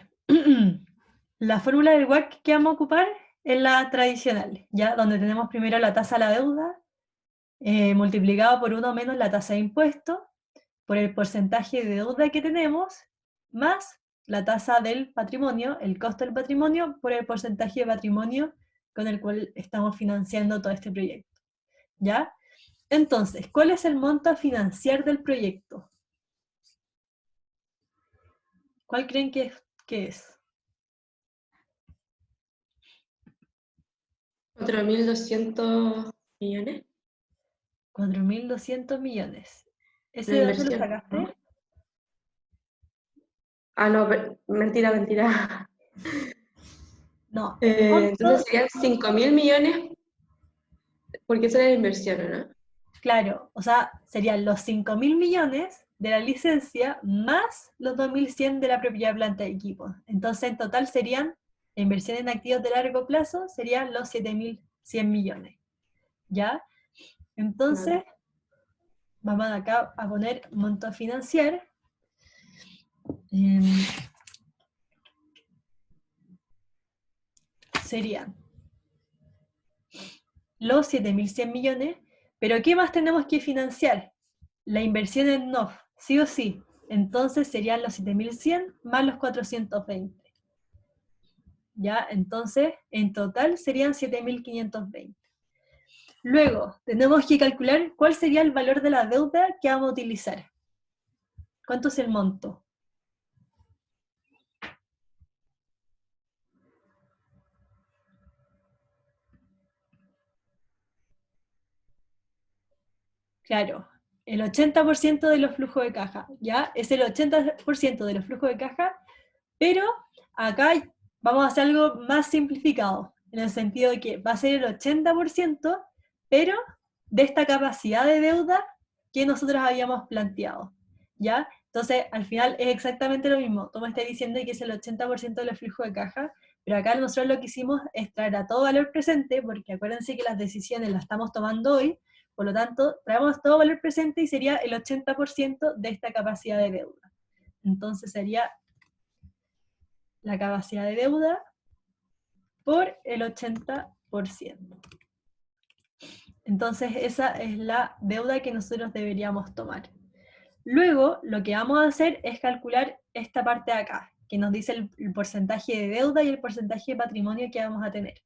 la fórmula del WACC que vamos a ocupar es la tradicional, ya, donde tenemos primero la tasa de la deuda, multiplicado por 1 menos la tasa de impuesto, por el porcentaje de deuda que tenemos, más la tasa del patrimonio, el costo del patrimonio, por el porcentaje de patrimonio con el cual estamos financiando todo este proyecto. ¿Ya? Entonces, ¿cuál es el monto a financiar del proyecto? ¿Cuál creen que es? 4.200 millones. 4.200 millones. ¿Ese La de dónde lo inversión, sacaste? ¿no? Ah, no, mentira. No, el monto, Entonces serían 5.000 millones, porque esa era la inversión, ¿o no? claro, o sea, serían los 5.000 millones de la licencia más los 2.100 de la propiedad, planta y equipos. Entonces, en total serían, la inversión en activos de largo plazo serían los 7.100 millones. ¿Ya? Entonces, vamos acá a poner monto a financiar. Serían los 7.100 millones, pero ¿qué más tenemos que financiar? La inversión en NOF, sí o sí. Entonces serían los 7.100 más los 420. ¿Ya? Entonces, en total serían 7.520. Luego, tenemos que calcular cuál sería el valor de la deuda que vamos a utilizar. ¿Cuánto es el monto? Claro, el 80% de los flujos de caja, ¿ya? Es el 80% de los flujos de caja, pero acá vamos a hacer algo más simplificado, en el sentido de que va a ser el 80%, pero de esta capacidad de deuda que nosotros habíamos planteado, ¿ya? Entonces, al final es exactamente lo mismo. Tú me estás diciendo que es el 80% de los flujos de caja, pero acá nosotros lo que hicimos es traer a todo valor presente, porque acuérdense que las decisiones las estamos tomando hoy, por lo tanto, traemos todo valor presente y sería el 80% de esta capacidad de deuda. Entonces sería la capacidad de deuda por el 80%. Entonces esa es la deuda que nosotros deberíamos tomar. Luego, lo que vamos a hacer es calcular esta parte de acá, que nos dice el porcentaje de deuda y el porcentaje de patrimonio que vamos a tener.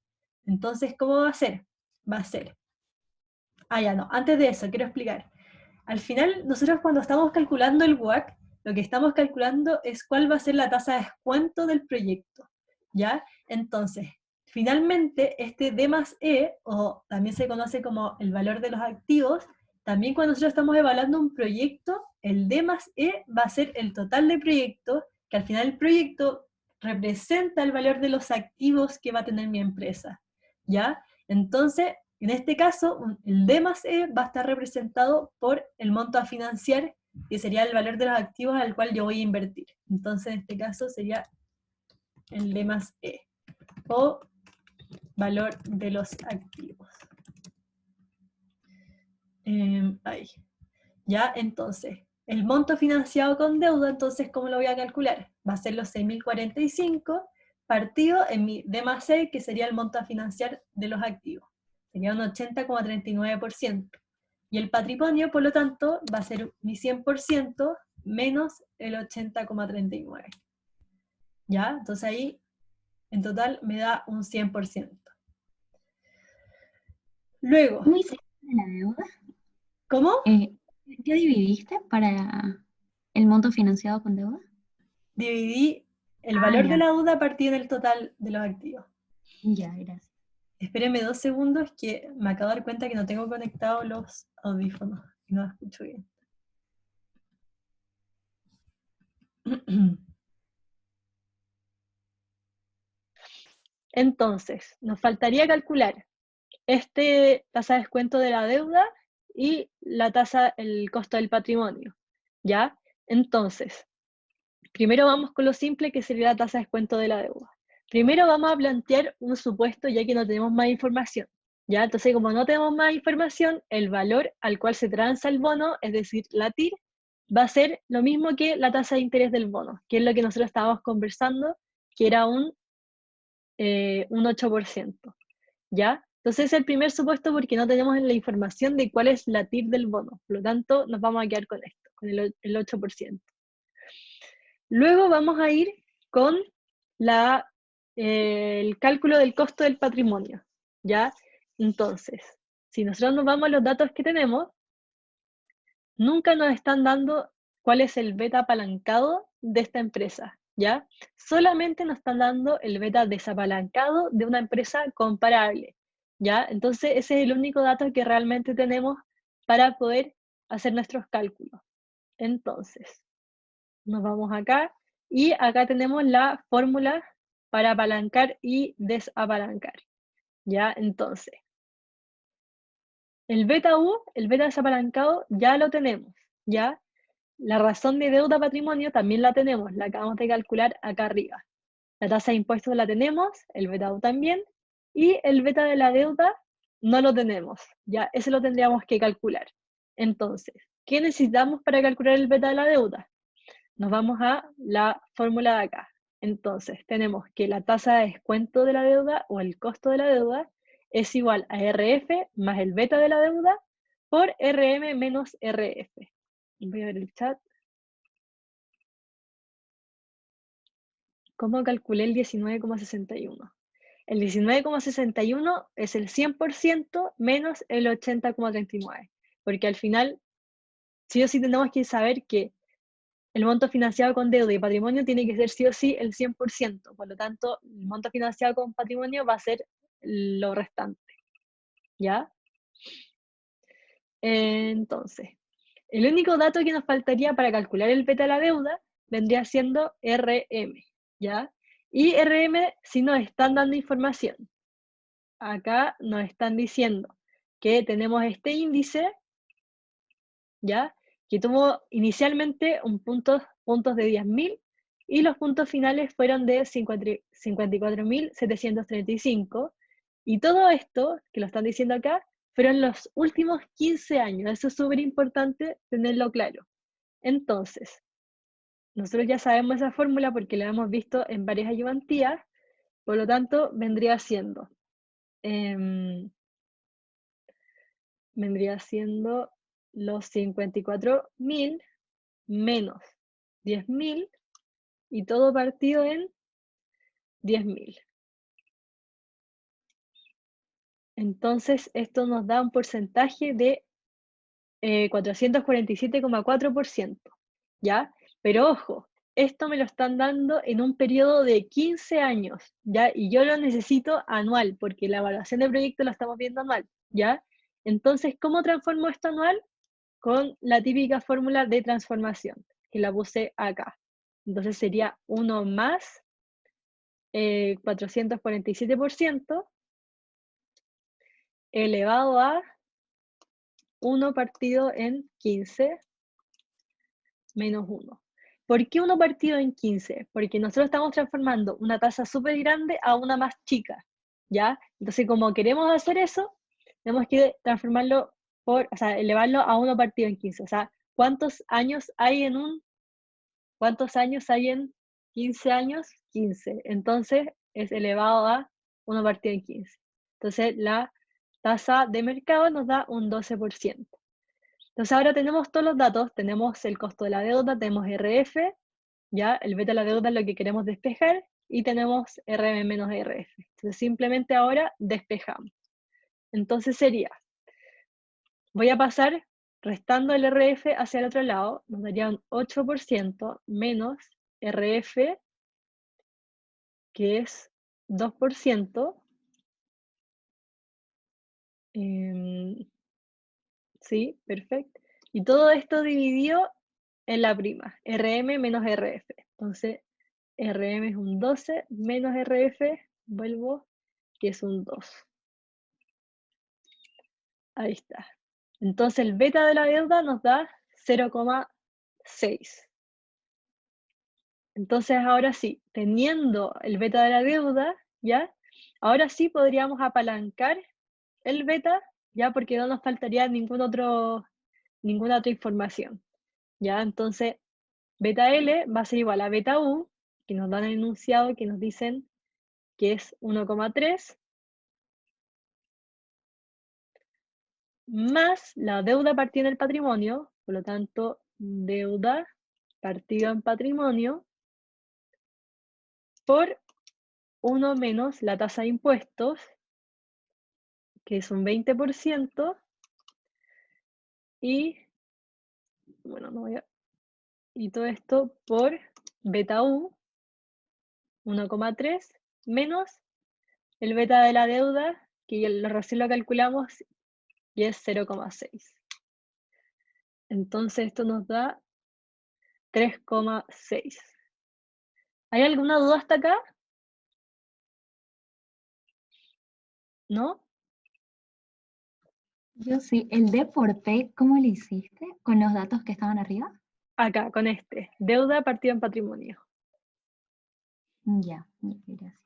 Entonces, ¿cómo va a ser? Va a ser... ya no, antes de eso, quiero explicar. Al final, nosotros cuando estamos calculando el WACC, lo que estamos calculando es cuál va a ser la tasa de descuento del proyecto, ¿ya? Entonces, finalmente, este D más E, o también se conoce como el valor de los activos, también cuando nosotros estamos evaluando un proyecto, el D más E va a ser el total de proyecto, que al final el proyecto representa el valor de los activos que va a tener mi empresa, ¿ya? Entonces, en este caso, el D más E va a estar representado por el monto a financiar, que sería el valor de los activos al cual yo voy a invertir. Entonces, en este caso sería el D más E, o valor de los activos. Ahí. Ya, entonces, el monto financiado con deuda, entonces, ¿cómo lo voy a calcular? Va a ser los 6.045 partido en mi D más E, que sería el monto a financiar de los activos. Sería un 80,39%. Y el patrimonio, por lo tanto, va a ser mi 100% menos el 80,39. ¿Ya? Entonces ahí, en total, me da un 100%. Luego... ¿Cómo hiciste la deuda? ¿Cómo? ¿Qué dividiste para el monto financiado con deuda? Dividí el valor de la deuda partido en el total de los activos. Ya, gracias. Espérenme 2 segundos que me acabo de dar cuenta que no tengo conectados los audífonos y no escucho bien. Entonces, nos faltaría calcular tasa de descuento de la deuda y la tasa, el costo del patrimonio, ¿ya? Entonces, primero vamos con lo simple, que sería la tasa de descuento de la deuda. Primero vamos a plantear un supuesto, ya que no tenemos más información, ¿ya? Entonces, como no tenemos más información, el valor al cual se transa el bono, es decir, la TIR, va a ser lo mismo que la tasa de interés del bono, que es lo que nosotros estábamos conversando, que era un 8%, ¿ya? Entonces es el primer supuesto porque no tenemos la información de cuál es la TIR del bono, por lo tanto nos vamos a quedar con esto, con el 8%. Luego vamos a ir con el cálculo del costo del patrimonio, ¿ya? Entonces, si nosotros nos vamos a los datos que tenemos, nunca nos están dando cuál es el beta apalancado de esta empresa, ¿ya? Solamente nos están dando el beta desapalancado de una empresa comparable, ¿ya? Entonces ese es el único dato que realmente tenemos para poder hacer nuestros cálculos. Entonces, nos vamos acá y acá tenemos la fórmula para apalancar y desapalancar. ¿Ya? Entonces, el beta U, el beta desapalancado, ya lo tenemos. ¿Ya? La razón de deuda patrimonio también la tenemos, la acabamos de calcular acá arriba. La tasa de impuestos la tenemos, el beta U también, y el beta de la deuda no lo tenemos, ya, ese lo tendríamos que calcular. Entonces, ¿qué necesitamos para calcular el beta de la deuda? Nos vamos a la fórmula de acá. Entonces, tenemos que la tasa de descuento de la deuda o el costo de la deuda es igual a RF más el beta de la deuda por RM menos RF. Voy a ver el chat. ¿Cómo calculé el 19,61? El 19,61 es el 100% menos el 80,39, porque al final sí o sí tenemos que saber que el monto financiado con deuda y patrimonio tiene que ser sí o sí el 100%, por lo tanto el monto financiado con patrimonio va a ser lo restante, ¿ya? Entonces, el único dato que nos faltaría para calcular el beta de la deuda vendría siendo RM, ¿ya? Y RM sí nos están dando información. Acá nos están diciendo que tenemos este índice, ¿ya? Que tuvo inicialmente puntos de 10.000 y los puntos finales fueron de 54.735. Y todo esto, que lo están diciendo acá, fueron los últimos 15 años. Eso es súper importante tenerlo claro. Entonces, nosotros ya sabemos esa fórmula porque la hemos visto en varias ayudantías, por lo tanto, vendría siendo los 54.000 menos 10.000 y todo partido en 10.000. Entonces, esto nos da un porcentaje de 447,4%, ¿ya? Pero ojo, esto me lo están dando en un periodo de 15 años, ¿ya? Y yo lo necesito anual, porque la evaluación de proyecto la estamos viendo anual, ¿ya? Entonces, ¿cómo transformo esto anual? Con la típica fórmula de transformación, que la puse acá. Entonces sería 1 más 447% elevado a 1 partido en 15 menos 1. ¿Por qué 1 partido en 15? Porque nosotros estamos transformando una tasa súper grande a una más chica, ¿ya? Entonces, como queremos hacer eso, tenemos que transformarlo elevarlo a 1 partido en 15. O sea, ¿cuántos años hay en 15 años? 15. Entonces, es elevado a 1 partido en 15. Entonces, la tasa de mercado nos da un 12%. Entonces ahora tenemos todos los datos, tenemos el costo de la deuda, tenemos RF, ya el beta de la deuda es lo que queremos despejar, y tenemos RM menos RF. Entonces simplemente ahora despejamos. Entonces sería, voy a pasar restando el RF hacia el otro lado, nos daría un 8% menos RF, que es 2%. Sí, perfecto. Y todo esto dividido en la prima, RM menos RF. Entonces, RM es un 12 menos RF, vuelvo, que es un 2. Ahí está. Entonces, el beta de la deuda nos da 0,6. Entonces, ahora sí, teniendo el beta de la deuda, ¿ya? Ahora sí podríamos apalancar el beta, ¿ya? Porque no nos faltaría ninguna otra información. ¿Ya? Entonces, beta L va a ser igual a beta U, que nos dan el enunciado que nos dicen que es 1,3, más la deuda partida en el patrimonio, por lo tanto, deuda partida en patrimonio, por 1 menos la tasa de impuestos, que es un 20%, y, bueno, y todo esto por beta U, 1,3, menos el beta de la deuda, que recién lo calculamos, y es 0,6. Entonces esto nos da 3,6. ¿Hay alguna duda hasta acá? ¿no? Yo sí. ¿El D por P, cómo lo hiciste? ¿Con los datos que estaban arriba? Acá, con este, deuda partida en patrimonio. Ya, gracias.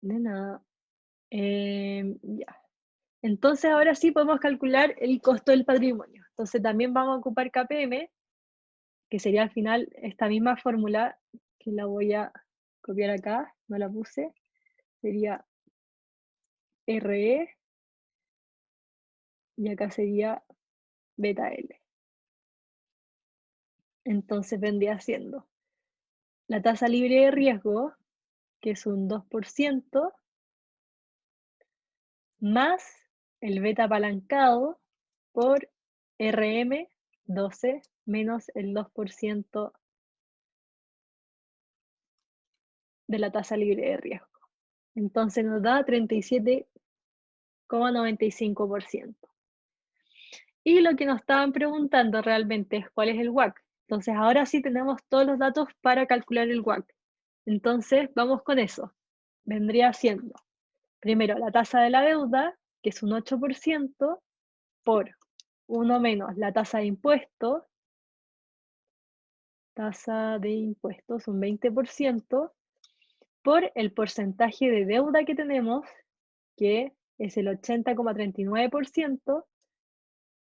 De nada. Ya. Entonces ahora sí podemos calcular el costo del patrimonio. Entonces también vamos a ocupar KPM, que sería al final esta misma fórmula, que la voy a copiar acá, no la puse, sería RE, y acá sería beta L. Entonces vendría siendo la tasa libre de riesgo, que es un 2%, más el beta apalancado por RM 12 menos el 2% de la tasa libre de riesgo. Entonces nos da 37,95%. Y lo que nos estaban preguntando realmente es cuál es el WACC. Entonces ahora sí tenemos todos los datos para calcular el WACC. Entonces vamos con eso. Vendría siendo, primero, la tasa de la deuda, que es un 8%, por 1 menos la tasa de impuestos, un 20%, por el porcentaje de deuda que tenemos, que es el 80,39%,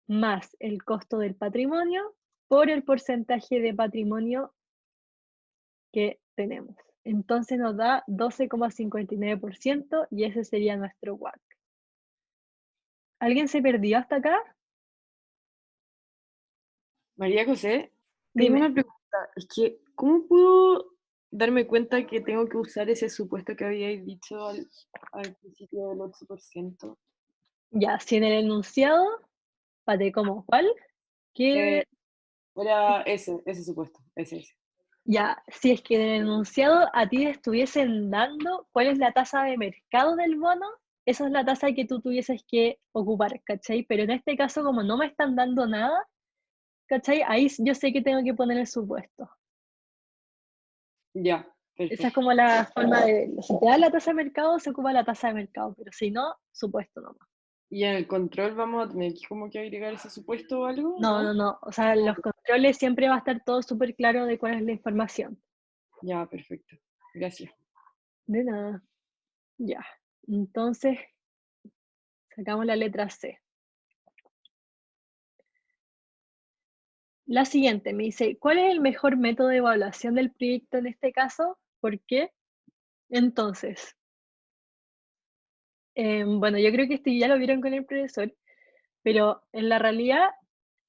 más el costo del patrimonio por el porcentaje de patrimonio que tenemos. Entonces nos da 12,59% y ese sería nuestro WACC. ¿Alguien se perdió hasta acá? María José, tengo Dime. una pregunta. Es que, ¿cómo puedo darme cuenta que tengo que usar ese supuesto que habíais dicho al principio del 8%? Ya, si en el enunciado, pate como, ¿cuál? Que Era ese supuesto, ese. ya, si es que en el enunciado a ti te estuviesen dando cuál es la tasa de mercado del bono, esa es la tasa que tú tuvieses que ocupar, ¿cachai? Pero en este caso, como no me están dando nada, ¿cachai? Ahí yo sé que tengo que poner el supuesto. Ya, Esa es perfecto. como la forma de verlo. Si te da la tasa de mercado, se ocupa la tasa de mercado, pero si no, supuesto nomás. ¿Y en el control vamos a tener que como que agregar ese supuesto o algo? No. O sea, Ah, los controles siempre va a estar todo súper claro de cuál es la información. ya, perfecto. Gracias. De nada. Ya. Entonces, sacamos la letra C. La siguiente me dice, ¿cuál es el mejor método de evaluación del proyecto en este caso? ¿Por qué? Entonces, bueno, yo creo que esto ya lo vieron con el profesor, pero en la realidad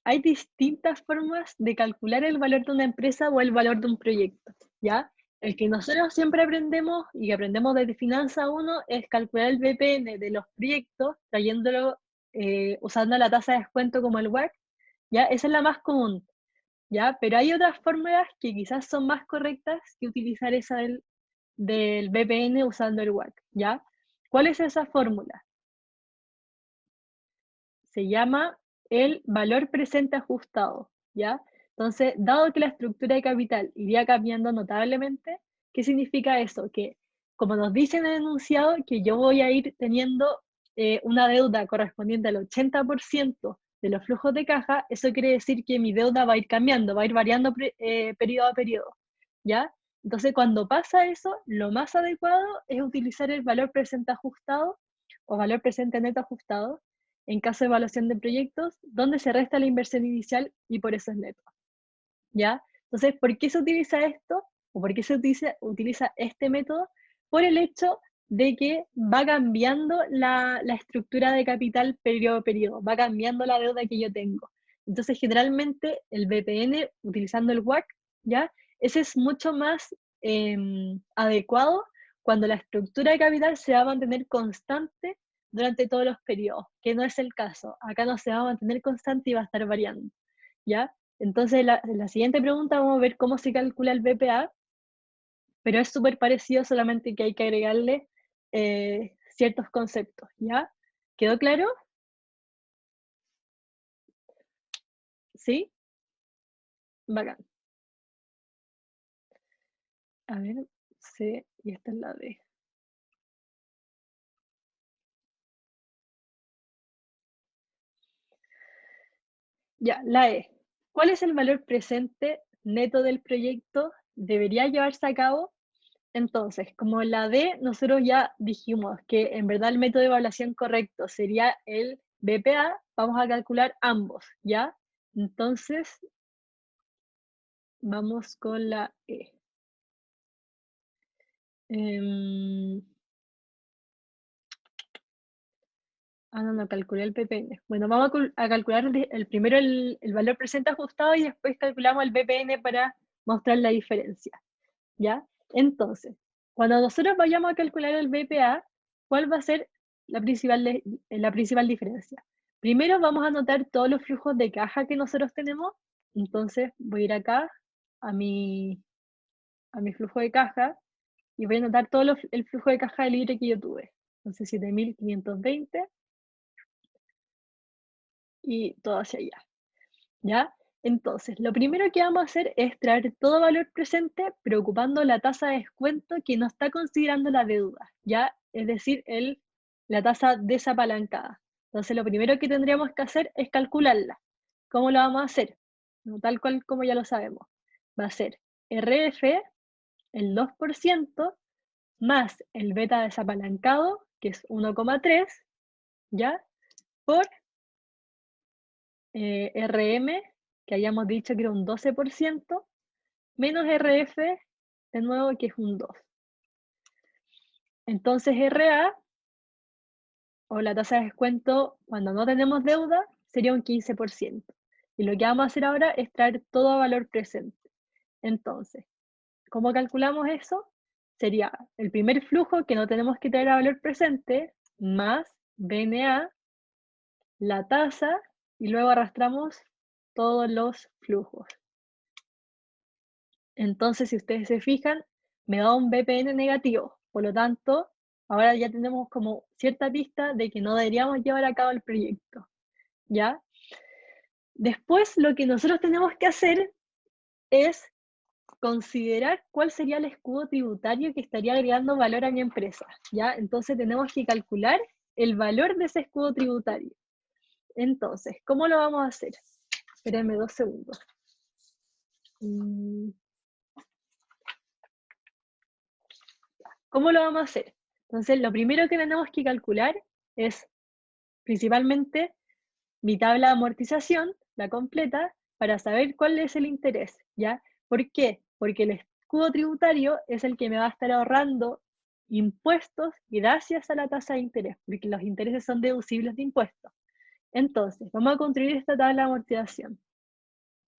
hay distintas formas de calcular el valor de una empresa o el valor de un proyecto, ¿ya? El que nosotros siempre aprendemos y que aprendemos desde Finanza 1 es calcular el BPN de los proyectos, trayéndolo, usando la tasa de descuento como el WACC, ¿ya? Esa es la más común, ¿ya? Pero hay otras fórmulas que quizás son más correctas que utilizar esa del BPN usando el WACC, ¿ya? ¿Cuál es esa fórmula? Se llama el valor presente ajustado, ¿ya? Entonces, dado que la estructura de capital iría cambiando notablemente, ¿qué significa eso? Que, como nos dice en el enunciado, que yo voy a ir teniendo una deuda correspondiente al 80% de los flujos de caja, eso quiere decir que mi deuda va a ir cambiando, va a ir variando periodo a periodo, ¿ya? Entonces, cuando pasa eso, lo más adecuado es utilizar el valor presente ajustado o valor presente neto ajustado, en caso de evaluación de proyectos, donde se resta la inversión inicial y por eso es neto, ¿ya? Entonces, ¿por qué se utiliza esto? ¿O por qué se utiliza este método? Por el hecho de que va cambiando la estructura de capital periodo a periodo, va cambiando la deuda que yo tengo. Entonces, generalmente, el BPN, utilizando el WACC, ¿ya? Ese es mucho más adecuado cuando la estructura de capital se va a mantener constante durante todos los periodos, que no es el caso. Acá no se va a mantener constante y va a estar variando, ¿ya? Entonces, la siguiente pregunta vamos a ver cómo se calcula el BPA, pero es súper parecido, solamente que hay que agregarle ciertos conceptos, ¿ya? ¿Quedó claro? ¿Sí? Bacán. A ver, C, y esta es la D. Ya, la E. ¿Cuál es el valor presente neto del proyecto? ¿Debería llevarse a cabo? Entonces, como la D, nosotros ya dijimos que en verdad el método de evaluación correcto sería el BPA, vamos a calcular ambos, ¿ya? Entonces, vamos con la E. No, calculé el BPN. Bueno, vamos a calcular primero el valor presente ajustado y después calculamos el BPN para mostrar la diferencia, ¿ya? Entonces, cuando nosotros vayamos a calcular el BPA, ¿cuál va a ser la principal diferencia? Primero vamos a anotar todos los flujos de caja que nosotros tenemos. Entonces voy a ir acá a mi flujo de caja y voy a anotar todo el flujo de caja de libre que yo tuve. Entonces 7.520 y todo hacia allá, ¿ya? Entonces, lo primero que vamos a hacer es traer todo valor presente preocupando la tasa de descuento que no está considerando la deuda, ¿ya? Es decir, la tasa desapalancada. Entonces, lo primero que tendríamos que hacer es calcularla. ¿Cómo lo vamos a hacer? No, tal cual como ya lo sabemos. Va a ser RF, el 2%, más el beta desapalancado, que es 1,3, ¿ya? Por RM, que hayamos dicho que era un 12%, menos RF, de nuevo, que es un 2. Entonces RA, o la tasa de descuento cuando no tenemos deuda, sería un 15%. Y lo que vamos a hacer ahora es traer todo a valor presente. Entonces, ¿cómo calculamos eso? Sería el primer flujo que no tenemos que traer a valor presente, más BNA, la tasa, y luego arrastramos todos los flujos. Entonces, si ustedes se fijan, me da un BPN negativo. Por lo tanto, ahora ya tenemos como cierta pista de que no deberíamos llevar a cabo el proyecto, ¿ya? Después, lo que nosotros tenemos que hacer es considerar cuál sería el escudo tributario que estaría agregando valor a mi empresa, ¿ya? Entonces, tenemos que calcular el valor de ese escudo tributario. Entonces, ¿cómo lo vamos a hacer? Espérenme 2 segundos. ¿Cómo lo vamos a hacer? Entonces, lo primero que tenemos que calcular es principalmente mi tabla de amortización, la completa, para saber cuál es el interés, ¿ya? ¿Por qué? Porque el escudo tributario es el que me va a estar ahorrando impuestos gracias a la tasa de interés, porque los intereses son deducibles de impuestos. Entonces, vamos a construir esta tabla de amortización.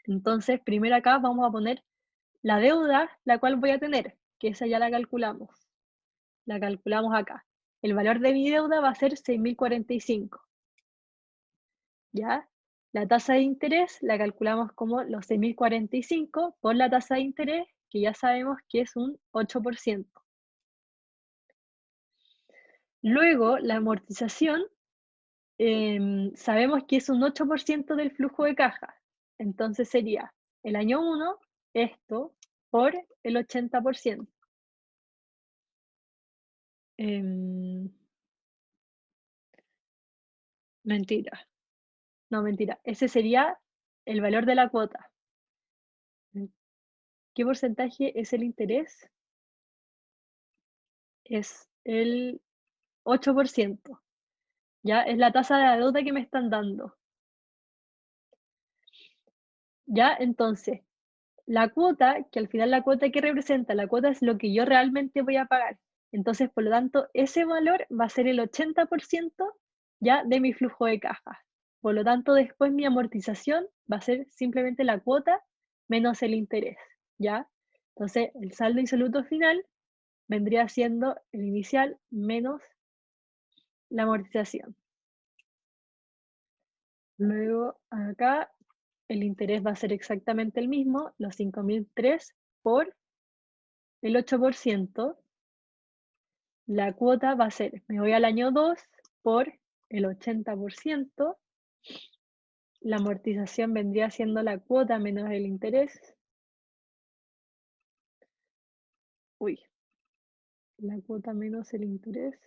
Entonces, primero acá vamos a poner la deuda, la cual voy a tener, que esa ya la calculamos. La calculamos acá. El valor de mi deuda va a ser 6.045. ¿Ya? La tasa de interés la calculamos como los 6.045 por la tasa de interés, que ya sabemos que es un 8%. Luego, la amortización, sabemos que es un 8% del flujo de caja. Entonces sería el año 1, esto, por el 80%. Mentira. No, mentira. Ese sería el valor de la cuota. ¿Qué porcentaje es el interés? Es el 8%. ¿Ya? Es la tasa de la deuda que me están dando. ¿Ya? Entonces, la cuota, que al final la cuota que representa, la cuota es lo que yo realmente voy a pagar. Entonces, por lo tanto, ese valor va a ser el 80% ya de mi flujo de caja. Por lo tanto, después mi amortización va a ser simplemente la cuota menos el interés, ¿ya? Entonces, el saldo insoluto final vendría siendo el inicial menos la amortización. Luego, acá, el interés va a ser exactamente el mismo, los 5.003 por el 8%. La cuota va a ser, me voy al año 2 por el 80%. La amortización vendría siendo la cuota menos el interés. La cuota menos el interés.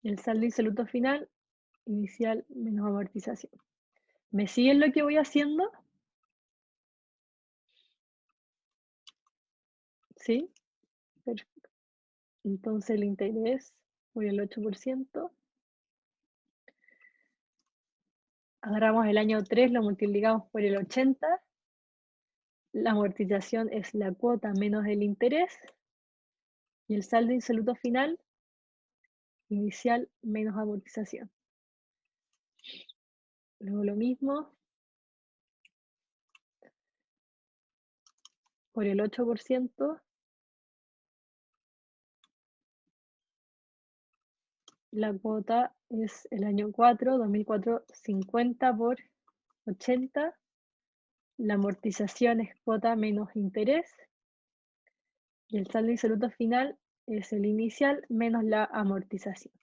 El saldo insoluto final, inicial menos amortización. ¿Me siguen lo que voy haciendo? ¿Sí? Perfecto. Entonces el interés por el 8%. Agarramos el año 3, lo multiplicamos por el 80. La amortización es la cuota menos el interés. Y el saldo insoluto final, inicial menos amortización. Luego lo mismo por el 8%. La cuota es el año 4, 2004, 50 por 80. La amortización es cuota menos interés. Y el saldo insoluto final es el inicial menos la amortización.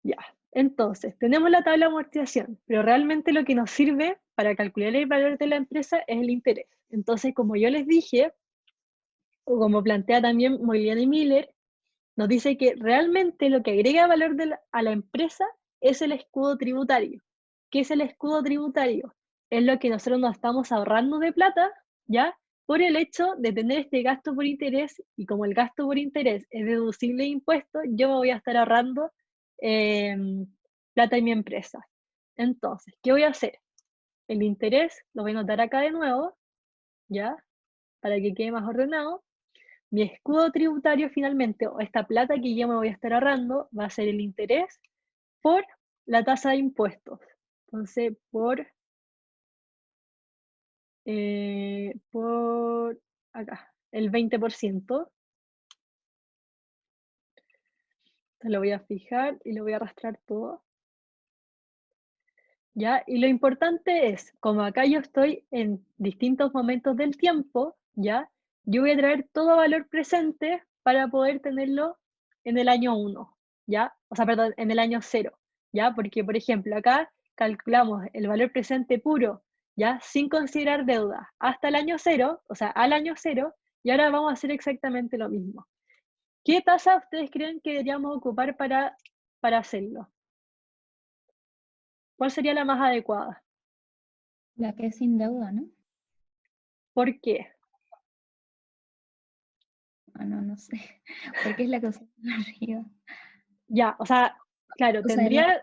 Ya, entonces, tenemos la tabla de amortización, pero realmente lo que nos sirve para calcular el valor de la empresa es el interés. Entonces, como yo les dije, o como plantea también Moiliano y Miller, nos dice que realmente lo que agrega valor a la empresa es el escudo tributario. ¿Qué es el escudo tributario? Es lo que nosotros nos estamos ahorrando de plata, ¿ya? Por el hecho de tener este gasto por interés, y como el gasto por interés es deducible de impuestos, yo me voy a estar ahorrando plata en mi empresa. Entonces, ¿qué voy a hacer? El interés lo voy a anotar acá de nuevo, ¿ya? Para que quede más ordenado. Mi escudo tributario finalmente, o esta plata que yo me voy a estar ahorrando, va a ser el interés por la tasa de impuestos. Entonces, por acá, el 20%. Lo voy a fijar y lo voy a arrastrar todo. ¿Ya? Y lo importante es, como acá yo estoy en distintos momentos del tiempo, ¿ya? Yo voy a traer todo valor presente para poder tenerlo en el año 1, ¿ya? O sea, perdón, en el año 0, ¿ya? Porque, por ejemplo, acá calculamos el valor presente puro, ¿ya? Sin considerar deuda, hasta el año 0, o sea, al año 0, y ahora vamos a hacer exactamente lo mismo. ¿Qué tasa ustedes creen que deberíamos ocupar para hacerlo? ¿Cuál sería la más adecuada? La que es sin deuda, ¿no? ¿Por qué? Ah, no, no sé. Porque es la cosa de arriba. Ya, o sea, claro, O sea,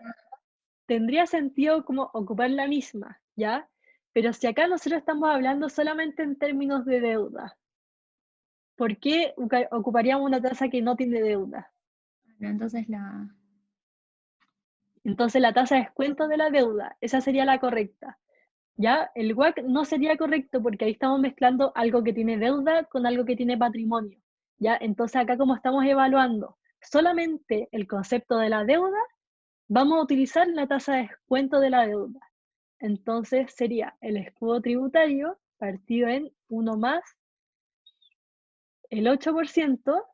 tendría sentido como ocupar la misma, ¿ya? Pero si acá nosotros estamos hablando solamente en términos de deuda, ¿por qué ocuparíamos una tasa que no tiene deuda? no, entonces la... Entonces la tasa de descuento de la deuda, esa sería la correcta, ¿ya? El WACC no sería correcto porque ahí estamos mezclando algo que tiene deuda con algo que tiene patrimonio, ¿ya? Entonces acá como estamos evaluando solamente el concepto de la deuda, vamos a utilizar la tasa de descuento de la deuda. Entonces sería el escudo tributario partido en 1 más el 8%,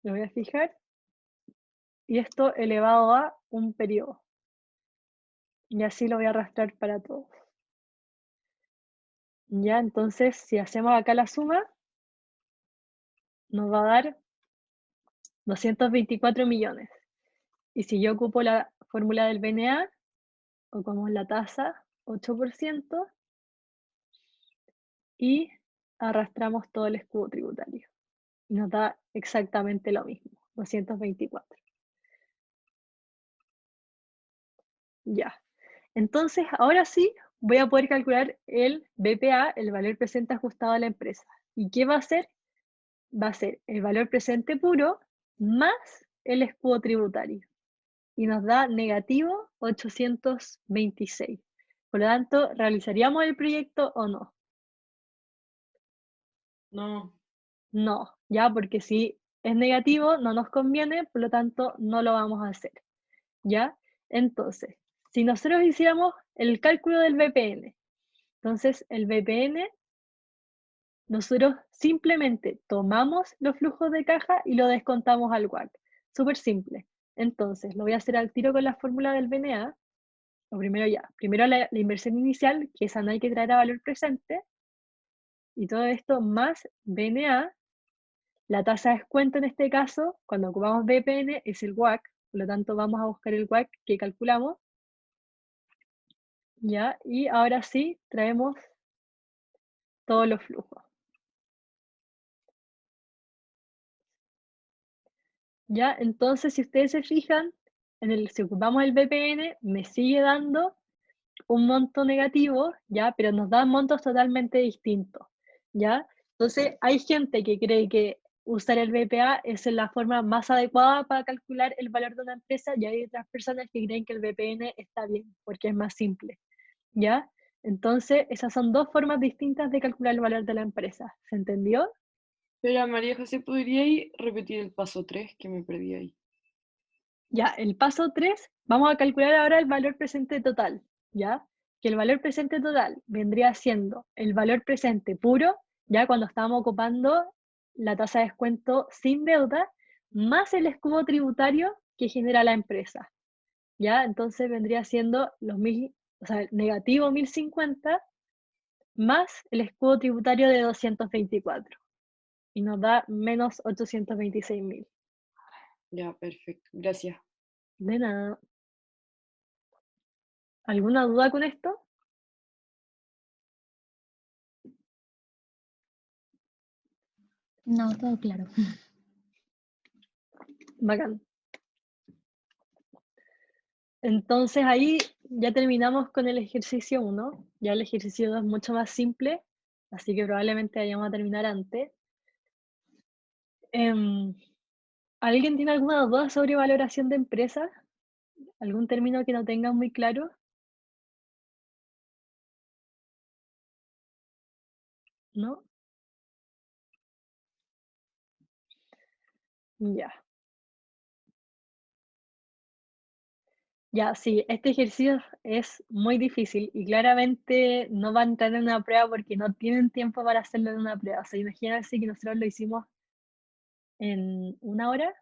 lo voy a fijar, y esto elevado a un periodo. Y así lo voy a arrastrar para todos. Ya, entonces, si hacemos acá la suma, nos va a dar 224 millones. Y si yo ocupo la fórmula del BNA, ocupamos la tasa 8% y arrastramos todo el escudo tributario. Y nos da exactamente lo mismo, 224. Ya. Entonces, ahora sí, voy a poder calcular el BPA, el valor presente ajustado a la empresa. ¿Y qué va a ser? Va a ser el valor presente puro más el escudo tributario. Y nos da negativo 826. Por lo tanto, ¿realizaríamos el proyecto o no? No. No, ya, porque si es negativo, no nos conviene, por lo tanto, no lo vamos a hacer. ¿Ya? Entonces, si nosotros hiciéramos el cálculo del BPN, entonces el BPN, nosotros simplemente tomamos los flujos de caja y lo descontamos al WACC. Súper simple. Entonces, lo voy a hacer al tiro con la fórmula del BNA. O primero ya, primero la inversión inicial, que esa no hay que traer a valor presente, y todo esto más BNA, la tasa de descuento en este caso, cuando ocupamos BPN, es el WACC, por lo tanto vamos a buscar el WACC que calculamos. ¿Ya? Y ahora sí, traemos todos los flujos. ¿Ya? Entonces, si ustedes se fijan, si ocupamos el BPN, me sigue dando un monto negativo, ¿ya? Pero nos da montos totalmente distintos, ¿ya? Entonces, hay gente que cree que usar el BPA es la forma más adecuada para calcular el valor de una empresa, y hay otras personas que creen que el BPN está bien, porque es más simple, ¿ya? Entonces, esas son dos formas distintas de calcular el valor de la empresa. ¿Se entendió? Espera, María José, ¿podríais repetir el paso 3 que me perdí ahí? Ya, el paso 3, vamos a calcular ahora el valor presente total, ¿ya? Que el valor presente total vendría siendo el valor presente puro, ya cuando estábamos ocupando la tasa de descuento sin deuda, más el escudo tributario que genera la empresa, ¿ya? Entonces vendría siendo negativo 1050 más el escudo tributario de 224 y nos da menos 826.000. Ya, perfecto. Gracias. De nada. ¿Alguna duda con esto? No, todo claro. Bacán. Entonces ahí ya terminamos con el ejercicio 1. Ya el ejercicio 2 es mucho más simple, así que probablemente vayamos a terminar antes. ¿Alguien tiene alguna duda sobre valoración de empresas? ¿Algún término que no tengan muy claro? ¿No? Ya. Ya, sí, este ejercicio es muy difícil y claramente no va a entrar en una prueba porque no tienen tiempo para hacerlo en una prueba. O sea, imagínense que nosotros lo hicimos en 1 hora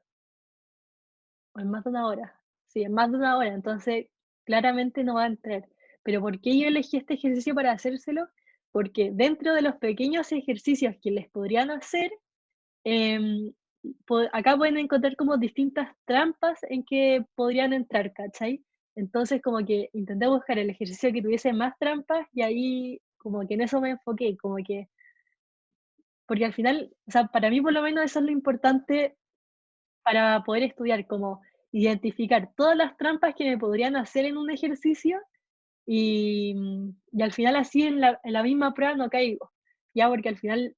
o en más de 1 hora. Sí, en más de 1 hora, entonces claramente no va a entrar. Pero ¿por qué yo elegí este ejercicio para hacérselo? Porque dentro de los pequeños ejercicios que les podrían hacer, em, acá pueden encontrar como distintas trampas en que podrían entrar, ¿cachai? Entonces como que intenté buscar el ejercicio que tuviese más trampas y ahí como que en eso me enfoqué, como que, porque al final, o sea, para mí por lo menos eso es lo importante para poder estudiar, como identificar todas las trampas que me podrían hacer en un ejercicio y al final así en la misma prueba no caigo, ya porque al final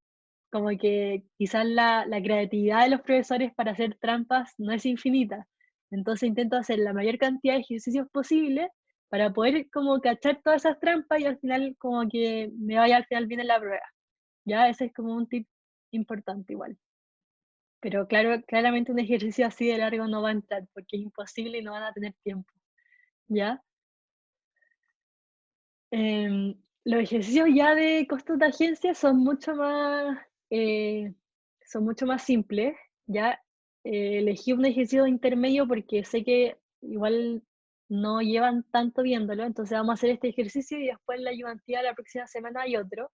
como que quizás la creatividad de los profesores para hacer trampas no es infinita, entonces intento hacer la mayor cantidad de ejercicios posible para poder como cachar todas esas trampas y al final como que me vaya al final bien en la prueba, ya ese es como un tip importante igual. Pero claro, claramente un ejercicio así de largo no va a entrar porque es imposible y no van a tener tiempo, ¿ya? Los ejercicios ya de costos de agencia eh, son mucho más simples, ¿ya? Elegí un ejercicio intermedio porque sé que igual no llevan tanto viéndolo, entonces vamos a hacer este ejercicio y después en la ayudantía la próxima semana hay otro,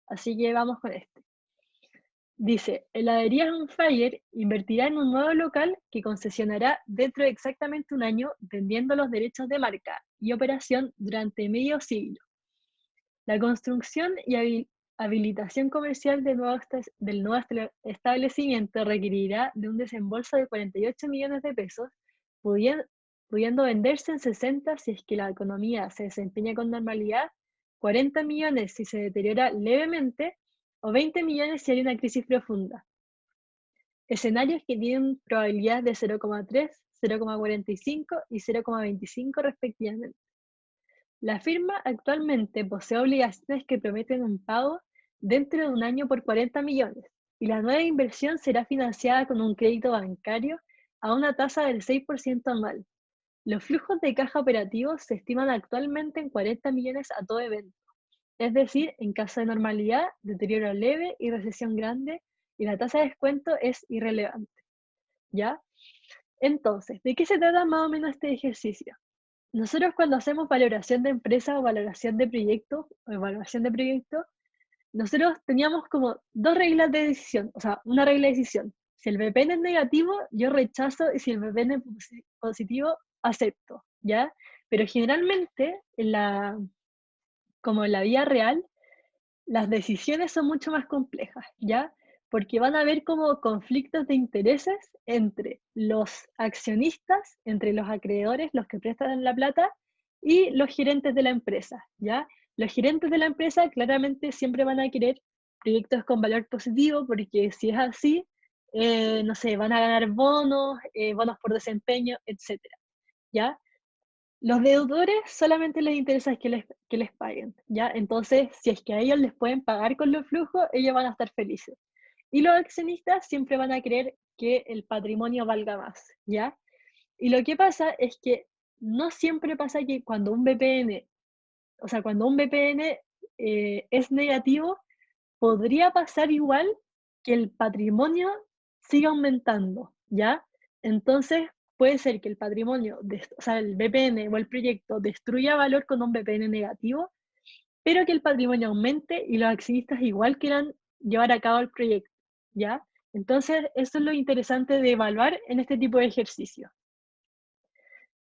así que vamos con este. Dice, Heladerías On Fire invertirá en un nuevo local que concesionará dentro de exactamente un año, vendiendo los derechos de marca y operación durante medio siglo. La construcción y habilitación comercial del nuevo establecimiento requerirá de un desembolso de 48 millones de pesos, pudiendo venderse en 60 si es que la economía se desempeña con normalidad, 40 millones si se deteriora levemente, o 20 millones si hay una crisis profunda. Escenarios que tienen probabilidades de 0,3, 0,45 y 0,25 respectivamente. La firma actualmente posee obligaciones que prometen un pago dentro de un año por 40 millones y la nueva inversión será financiada con un crédito bancario a una tasa del 6% anual. Los flujos de caja operativos se estiman actualmente en 40 millones a todo evento. Es decir, en caso de normalidad, deterioro leve y recesión grande, y la tasa de descuento es irrelevante. ¿Ya? Entonces, ¿de qué se trata más o menos este ejercicio? Nosotros cuando hacemos valoración de empresa o valoración de proyecto, nosotros teníamos como dos reglas de decisión, o sea, una regla de decisión. Si el VPN es negativo, yo rechazo, y si el VPN positivo, acepto, ¿ya? Pero generalmente, como en la vida real, las decisiones son mucho más complejas, ¿ya? Porque van a haber como conflictos de intereses entre los accionistas, entre los acreedores, los que prestan la plata, y los gerentes de la empresa, ¿ya? Los gerentes de la empresa claramente siempre van a querer proyectos con valor positivo, porque si es así, no sé, van a ganar bonos, bonos por desempeño, etcétera, ¿ya? Los deudores solamente les interesa que les paguen, ¿ya? Entonces, si es que a ellos les pueden pagar con los flujos, ellos van a estar felices. Y los accionistas siempre van a querer que el patrimonio valga más, ¿ya? Y lo que pasa es que no siempre pasa que cuando un BPN, o sea, cuando un BPN es negativo, podría pasar igual que el patrimonio siga aumentando, ¿ya? Entonces, puede ser que el patrimonio, o sea, el BPN o el proyecto destruya valor con un BPN negativo, pero que el patrimonio aumente y los accionistas igual quieran llevar a cabo el proyecto, ¿ya? Entonces, eso es lo interesante de evaluar en este tipo de ejercicio.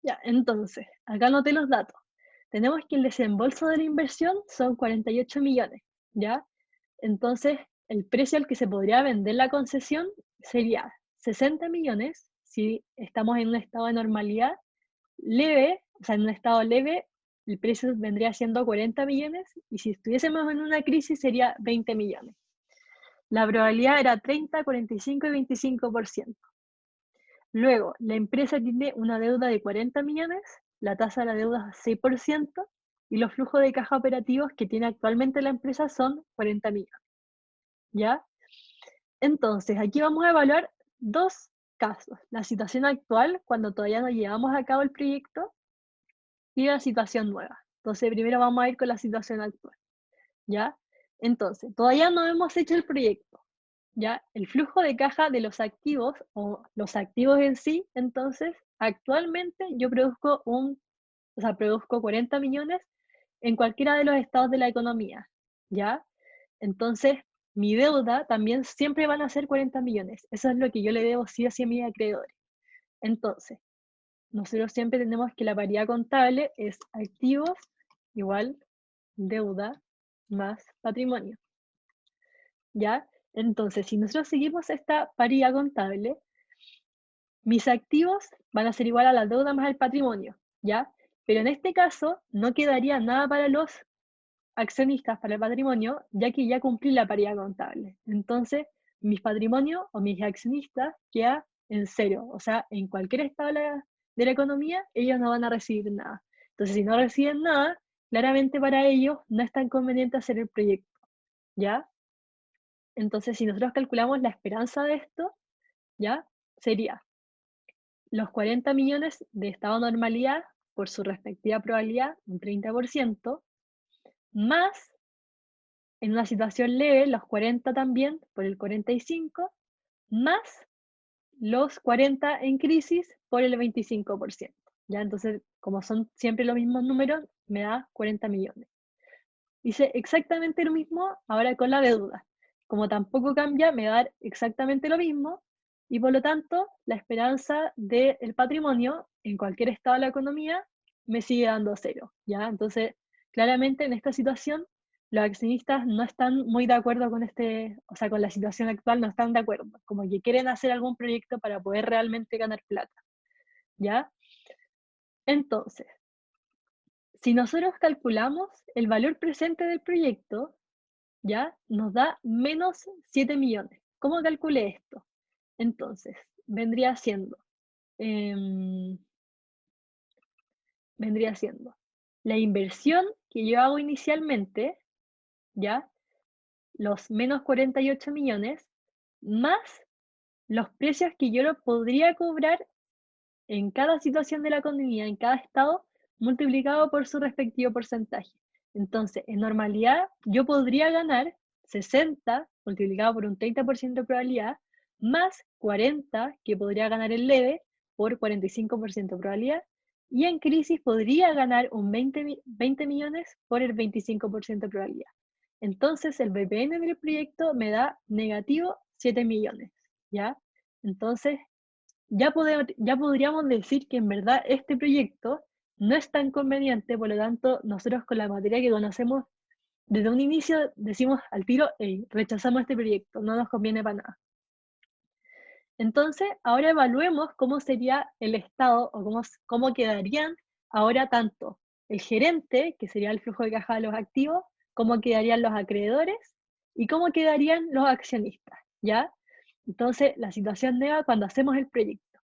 Ya, entonces, acá anoté los datos. Tenemos que el desembolso de la inversión son 48 millones, ¿ya? Entonces, el precio al que se podría vender la concesión sería 60 millones si estamos en un estado de normalidad leve, o sea, en un estado leve, el precio vendría siendo 40 millones, y si estuviésemos en una crisis sería 20 millones. La probabilidad era 30, 45 y 25%. Luego, la empresa tiene una deuda de 40 millones, la tasa de la deuda es 6%, y los flujos de caja operativos que tiene actualmente la empresa son 40 millones. ¿Ya? Entonces, aquí vamos a evaluar dos casos. La situación actual, cuando todavía no llevamos a cabo el proyecto, y la situación nueva. Entonces, primero vamos a ir con la situación actual, ¿ya? Entonces, todavía no hemos hecho el proyecto, ¿ya? El flujo de caja de los activos, o los activos en sí, entonces, actualmente yo produzco produzco 40 millones en cualquiera de los estados de la economía, ¿ya? Entonces, mi deuda también siempre van a ser 40 millones. Eso es lo que yo le debo sí o sí a mis acreedores. Entonces, nosotros siempre tenemos que la paridad contable es activos igual deuda más patrimonio, ¿ya? Entonces, si nosotros seguimos esta paridad contable, mis activos van a ser igual a la deuda más el patrimonio, ¿ya? Pero en este caso no quedaría nada para los accionistas, para el patrimonio, ya que ya cumplí la paridad contable. Entonces, mis patrimonios o mis accionistas quedan en cero, o sea, en cualquier estado de la economía, ellos no van a recibir nada. Entonces, si no reciben nada, claramente para ellos no es tan conveniente hacer el proyecto, ¿ya? Entonces, si nosotros calculamos la esperanza de esto, ¿ya? Sería los 40 millones de estado de normalidad por su respectiva probabilidad, un 30%, más en una situación leve, los 40 también por el 45, más los 40 en crisis por el 25%. ¿Ya? Entonces, como son siempre los mismos números, me da 40 millones. Hice exactamente lo mismo ahora con la deuda. Como tampoco cambia, me va a dar exactamente lo mismo, y por lo tanto, la esperanza del patrimonio en cualquier estado de la economía me sigue dando cero. ¿Ya? Entonces, claramente en esta situación, los accionistas no están muy de acuerdo con con la situación actual, no están de acuerdo, como que quieren hacer algún proyecto para poder realmente ganar plata, ¿ya? Entonces, si nosotros calculamos el valor presente del proyecto, ¿ya? Nos da menos 7 millones. ¿Cómo calculé esto? Entonces, vendría siendo la inversión que yo hago inicialmente, ¿ya? Los menos 48 millones, más los precios que yo lo podría cobrar en cada situación de la economía, en cada estado, multiplicado por su respectivo porcentaje. Entonces, en normalidad, yo podría ganar 60 multiplicado por un 30% de probabilidad, más 40 que podría ganar el leve por 45% de probabilidad, y en crisis podría ganar un 20 millones por el 25% de probabilidad. Entonces, el BPN del proyecto me da negativo 7 millones, ¿ya? Entonces, ya podríamos decir que en verdad este proyecto no es tan conveniente, por lo tanto, nosotros con la materia que conocemos, desde un inicio decimos al tiro, hey, rechazamos este proyecto, no nos conviene para nada. Entonces, ahora evaluemos cómo sería el estado o cómo quedarían ahora tanto el gerente, que sería el flujo de caja de los activos, cómo quedarían los acreedores y cómo quedarían los accionistas, ¿ya? Entonces, la situación nueva cuando hacemos el proyecto.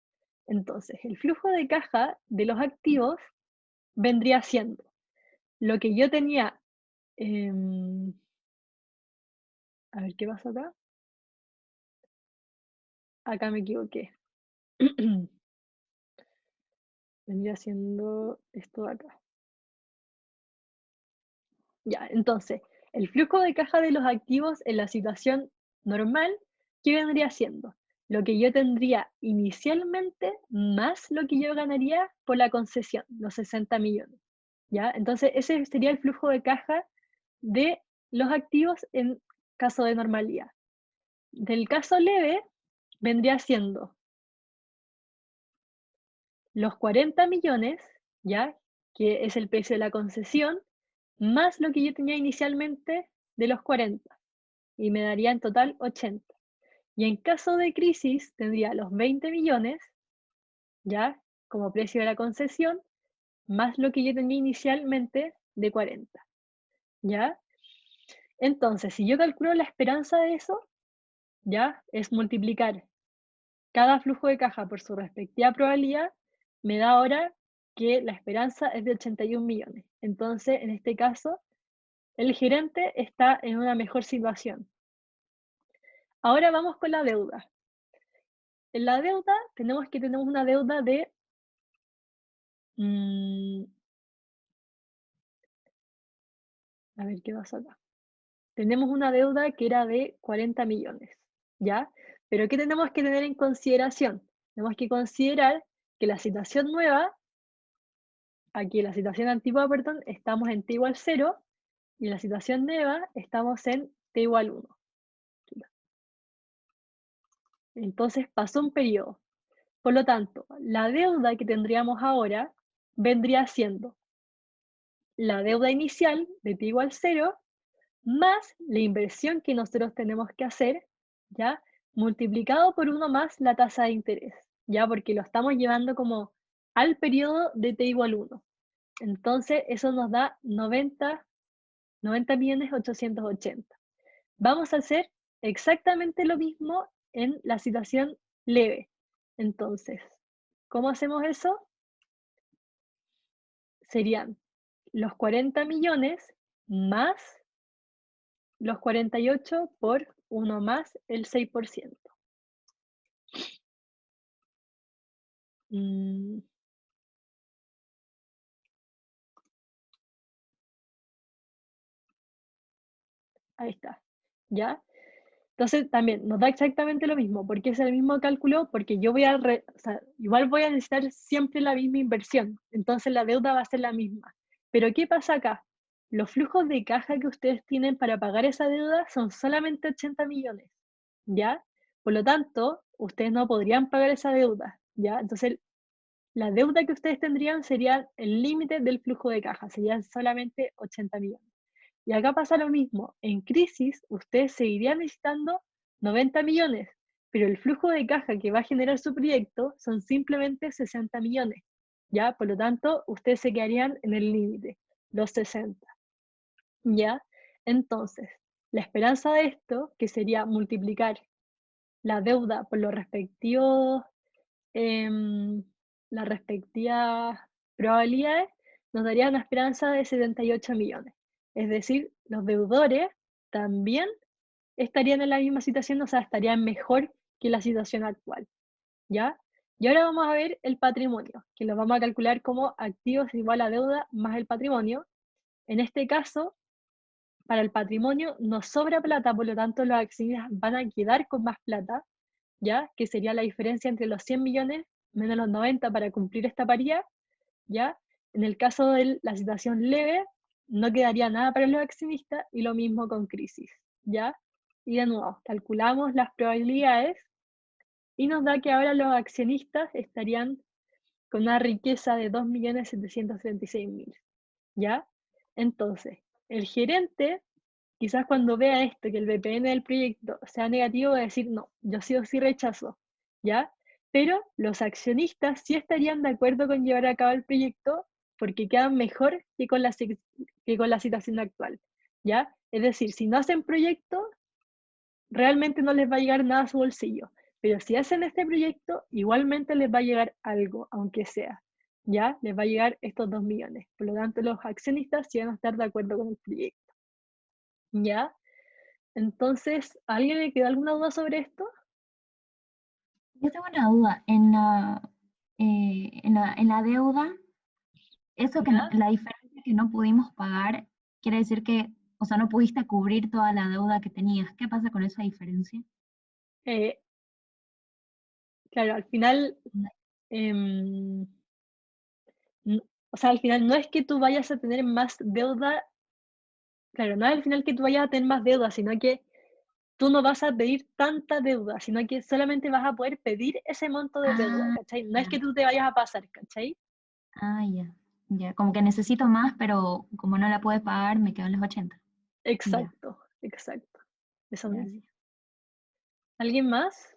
Entonces, el flujo de caja de los activos vendría siendo lo que yo tenía... a ver, ¿qué pasó acá? Acá me equivoqué. Vendría siendo esto de acá. Ya, entonces, el flujo de caja de los activos en la situación normal, ¿qué vendría siendo? Lo que yo tendría inicialmente más lo que yo ganaría por la concesión, los 60 millones. ¿Ya? Entonces, ese sería el flujo de caja de los activos en caso de normalidad. Del caso leve, vendría siendo los 40 millones, ¿ya? Que es el precio de la concesión, más lo que yo tenía inicialmente de los 40, y me daría en total 80. Y en caso de crisis tendría los 20 millones, ¿ya? Como precio de la concesión, más lo que yo tenía inicialmente de 40, ¿ya? Entonces, si yo calculo la esperanza de eso, ¿ya? Es multiplicar cada flujo de caja por su respectiva probabilidad, me da ahora que la esperanza es de 81 millones. Entonces, en este caso, el gerente está en una mejor situación. Ahora vamos con la deuda. En la deuda tenemos una deuda de... a ver, ¿qué pasa acá? Tenemos una deuda que era de 40 millones, ¿ya? Pero ¿qué tenemos que tener en consideración? Tenemos que considerar que la situación nueva, aquí en la situación antigua, perdón, estamos en t igual 0, y en la situación nueva estamos en t igual 1. Entonces pasó un periodo. Por lo tanto, la deuda que tendríamos ahora vendría siendo la deuda inicial de t igual 0 más la inversión que nosotros tenemos que hacer, ¿ya? Multiplicado por 1 más la tasa de interés, ¿ya? Porque lo estamos llevando como al periodo de t igual 1. Entonces, eso nos da 90.880.000. Vamos a hacer exactamente lo mismo en la situación leve. Entonces, ¿cómo hacemos eso? Serían los 40 millones más los 48 por 1 más el 6%. Ahí está, ¿ya? Entonces también nos da exactamente lo mismo, porque es el mismo cálculo, porque yo voy a, igual voy a necesitar siempre la misma inversión, entonces la deuda va a ser la misma. Pero ¿qué pasa acá? Los flujos de caja que ustedes tienen para pagar esa deuda son solamente 80 millones, ¿ya? Por lo tanto, ustedes no podrían pagar esa deuda, ¿ya? Entonces, la deuda que ustedes tendrían sería el límite del flujo de caja, serían solamente 80 millones. Y acá pasa lo mismo, en crisis ustedes seguirían necesitando 90 millones, pero el flujo de caja que va a generar su proyecto son simplemente 60 millones, ¿ya? Por lo tanto, ustedes se quedarían en el límite, los 60, ¿ya? Entonces, la esperanza de esto, que sería multiplicar la deuda por los respectivos, las respectivas probabilidades, nos daría una esperanza de 78 millones. Es decir, los deudores también estarían en la misma situación, o sea, estarían mejor que la situación actual, ¿ya? Y ahora vamos a ver el patrimonio, que lo vamos a calcular como activos igual a deuda más el patrimonio. En este caso, para el patrimonio nos sobra plata, por lo tanto los accionistas van a quedar con más plata, ¿ya? Que sería la diferencia entre los 100 millones menos los 90 para cumplir esta paridad, ¿ya? En el caso de la situación leve, no quedaría nada para los accionistas y lo mismo con crisis, ¿ya? Y de nuevo, calculamos las probabilidades y nos da que ahora los accionistas estarían con una riqueza de 2.736.000, ¿ya? Entonces, el gerente, quizás cuando vea esto, que el BPN del proyecto sea negativo, va a decir, no, yo sí o sí rechazo, ¿ya? Pero los accionistas sí estarían de acuerdo con llevar a cabo el proyecto porque quedan mejor que con la situación actual, ¿ya? Es decir, si no hacen proyecto, realmente no les va a llegar nada a su bolsillo. Pero si hacen este proyecto, igualmente les va a llegar algo, aunque sea, ¿ya? Les va a llegar estos 2 millones. Por lo tanto, los accionistas sí van a estar de acuerdo con el proyecto, ¿ya? Entonces, ¿a alguien le quedó alguna duda sobre esto? Yo tengo una duda. En la deuda, eso que ¿Ya? la diferencia que no pudimos pagar, quiere decir que, o sea, no pudiste cubrir toda la deuda que tenías. ¿Qué pasa con esa diferencia? Eh, claro, al final, em, o sea, al final no es que tú vayas a tener más deuda, claro, no es al final que tú vayas a tener más deuda, sino que tú no vas a pedir tanta deuda, sino que solamente vas a poder pedir ese monto de deuda, Ah, ¿cachai? No es ya. que tú te vayas a pasar, ¿cachai? Ah, ya. Ya, como que necesito más, pero como no la puedo pagar, me quedo en los 80. Ya, Exacto, exacto. Eso ya, mismo. sí. ¿Alguien más?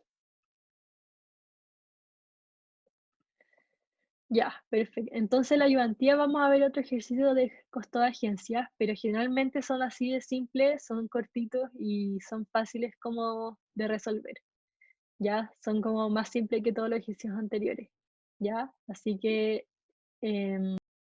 Ya, perfecto. Entonces la ayudantía vamos a ver otro ejercicio de costo de agencias, pero generalmente son así de simples, son cortitos y son fáciles como de resolver. Ya, son como más simples que todos los ejercicios anteriores. Ya, así que